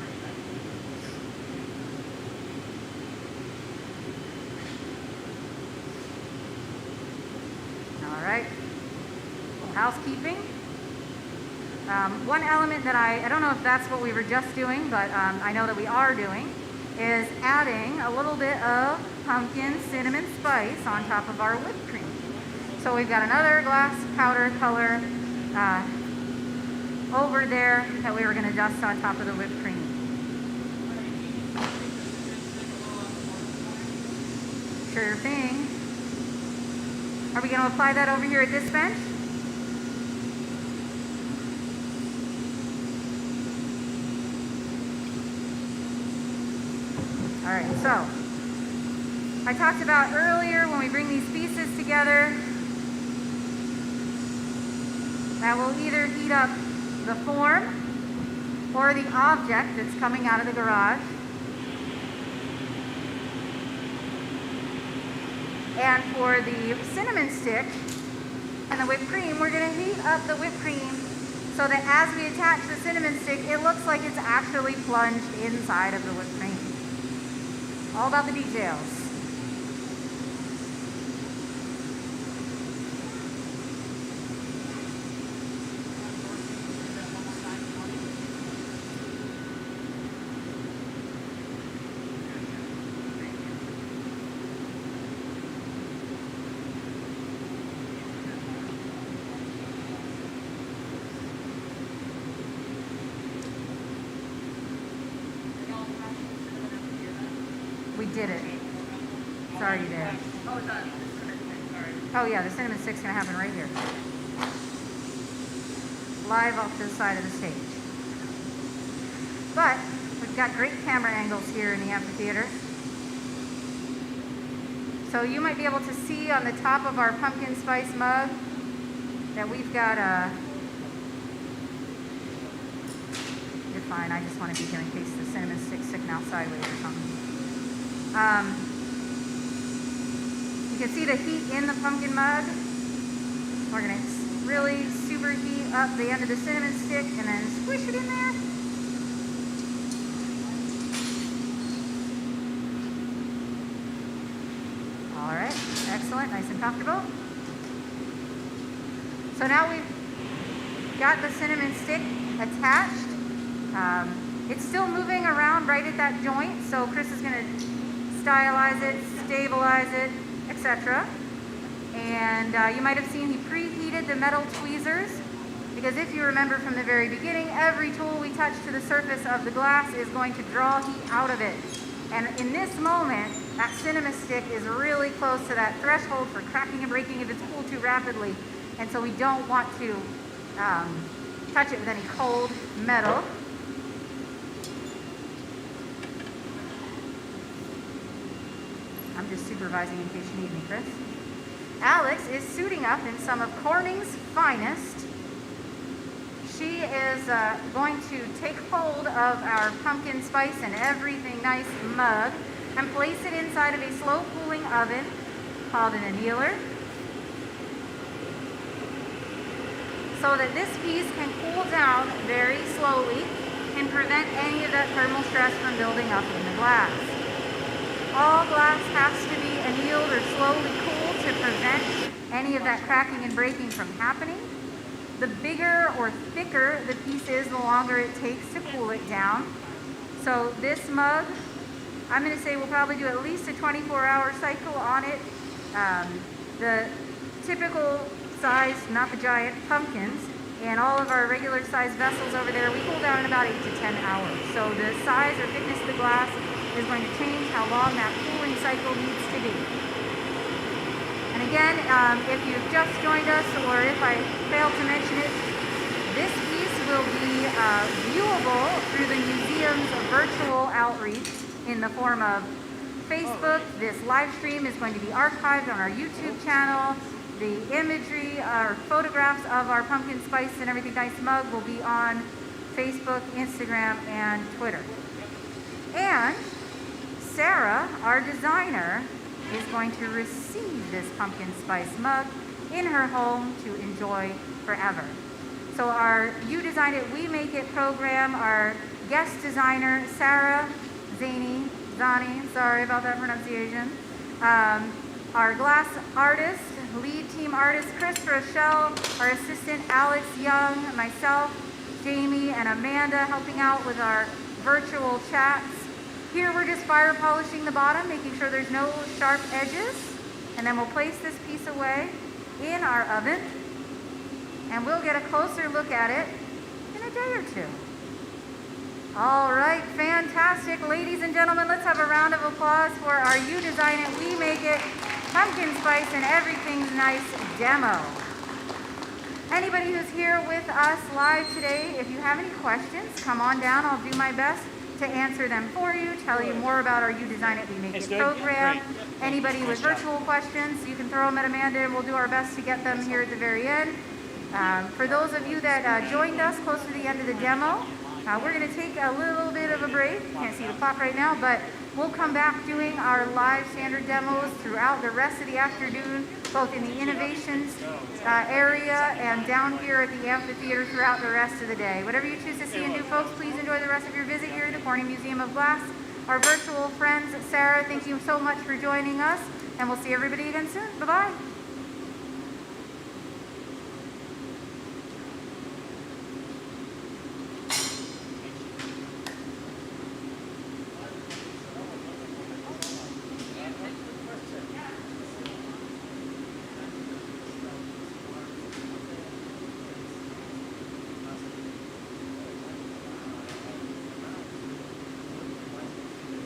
All right. Housekeeping. One element that I don't know if that's what we were just doing, but I know that we are doing, is adding a little bit of pumpkin cinnamon spice on top of our whipped cream. So we've got another glass powder color over there that we were going to dust on top of the whipped cream. Sure thing. Are we going to apply that over here at this bench? All right, so I talked about earlier when we bring these pieces together that will either heat up the form or the object that's coming out of the garage. And for the cinnamon stick and the whipped cream, we're going to heat up the whipped cream so that as we attach the cinnamon stick, it looks like it's actually plunged inside of the whipped cream. All about the details. We did it. It's already there. Oh, it's on. Sorry. Oh yeah, the cinnamon stick's gonna happen right here. Live off to the side of the stage. But we've got great camera angles here in the amphitheater. So you might be able to see on the top of our pumpkin spice mug that we've got a... You're fine, I just want to be here in case the cinnamon stick's sticking out sideways or something. You can see the heat in the pumpkin mug. We're going to really super heat up the end of the cinnamon stick and then squish it in there. All right, excellent, nice and comfortable. So now we've got the cinnamon stick attached. It's still moving around right at that joint, so Chris is going to stylize it, stabilize it, etc. And you might have seen he preheated the metal tweezers, because if you remember from the very beginning, every tool we touch to the surface of the glass is going to draw heat out of it. And in this moment, that cinnamon stick is really close to that threshold for cracking and breaking if it's cooled too rapidly. And so we don't want to touch it with any cold metal. I'm just supervising in case you need me, Chris. Alex is suiting up in some of Corning's finest. She is going to take hold of our pumpkin spice and everything nice mug and place it inside of a slow cooling oven called an annealer, so that this piece can cool down very slowly and prevent any of that thermal stress from building up in the glass. All glass has to be annealed or slowly cooled to prevent any of that cracking and breaking from happening. The bigger or thicker the piece is, the longer it takes to cool it down. So this mug, I'm going to say we'll probably do at least a 24-hour cycle on it. The typical size, not the giant pumpkins, and all of our regular size vessels over there, we cool down in about 8 to 10 hours. So the size or thickness of the glass is going to change how long that cooling cycle needs to be. And again, if you've just joined us, or if I failed to mention it, this piece will be viewable through the museum's virtual outreach in the form of Facebook. This live stream is going to be archived on our YouTube channel. The imagery, our photographs of our pumpkin spice and everything nice mug will be on Facebook, Instagram, and Twitter. And Sarah, our designer, is going to receive this pumpkin spice mug in her home to enjoy forever. So our You Design It, We Make It program, our guest designer, Sarah Zani, sorry about that pronunciation, our glass artist, lead team artist, Chris Rochelle, our assistant, Alex Young, myself, Jamie, and Amanda helping out with our virtual chats. Here we're just fire polishing the bottom, making sure there's no sharp edges, and then we'll place this piece away in our oven, and we'll get a closer look at it in a day or two. All right, fantastic. Ladies and gentlemen, let's have a round of applause for our You Design It, We Make It pumpkin spice and everything's nice demo. Anybody who's here with us live today, if you have any questions, come on down. I'll do my best to answer them for you, tell you more about our You Design It, We Make It program. Anybody with virtual questions, you can throw them at Amanda and we'll do our best to get them here at the very end. For those of you that joined us close to the end of the demo, we're going to take a little bit of a break. Can't see the clock right now, but we'll come back doing our live standard demos throughout the rest of the afternoon, both in the innovations area and down here at the amphitheater throughout the rest of the day. Whatever you choose to see and do, folks, please enjoy the rest of your visit here at the Corning Museum of Glass. Our virtual friends, Sarah, thank you so much for joining us, and we'll see everybody again soon. Bye-bye.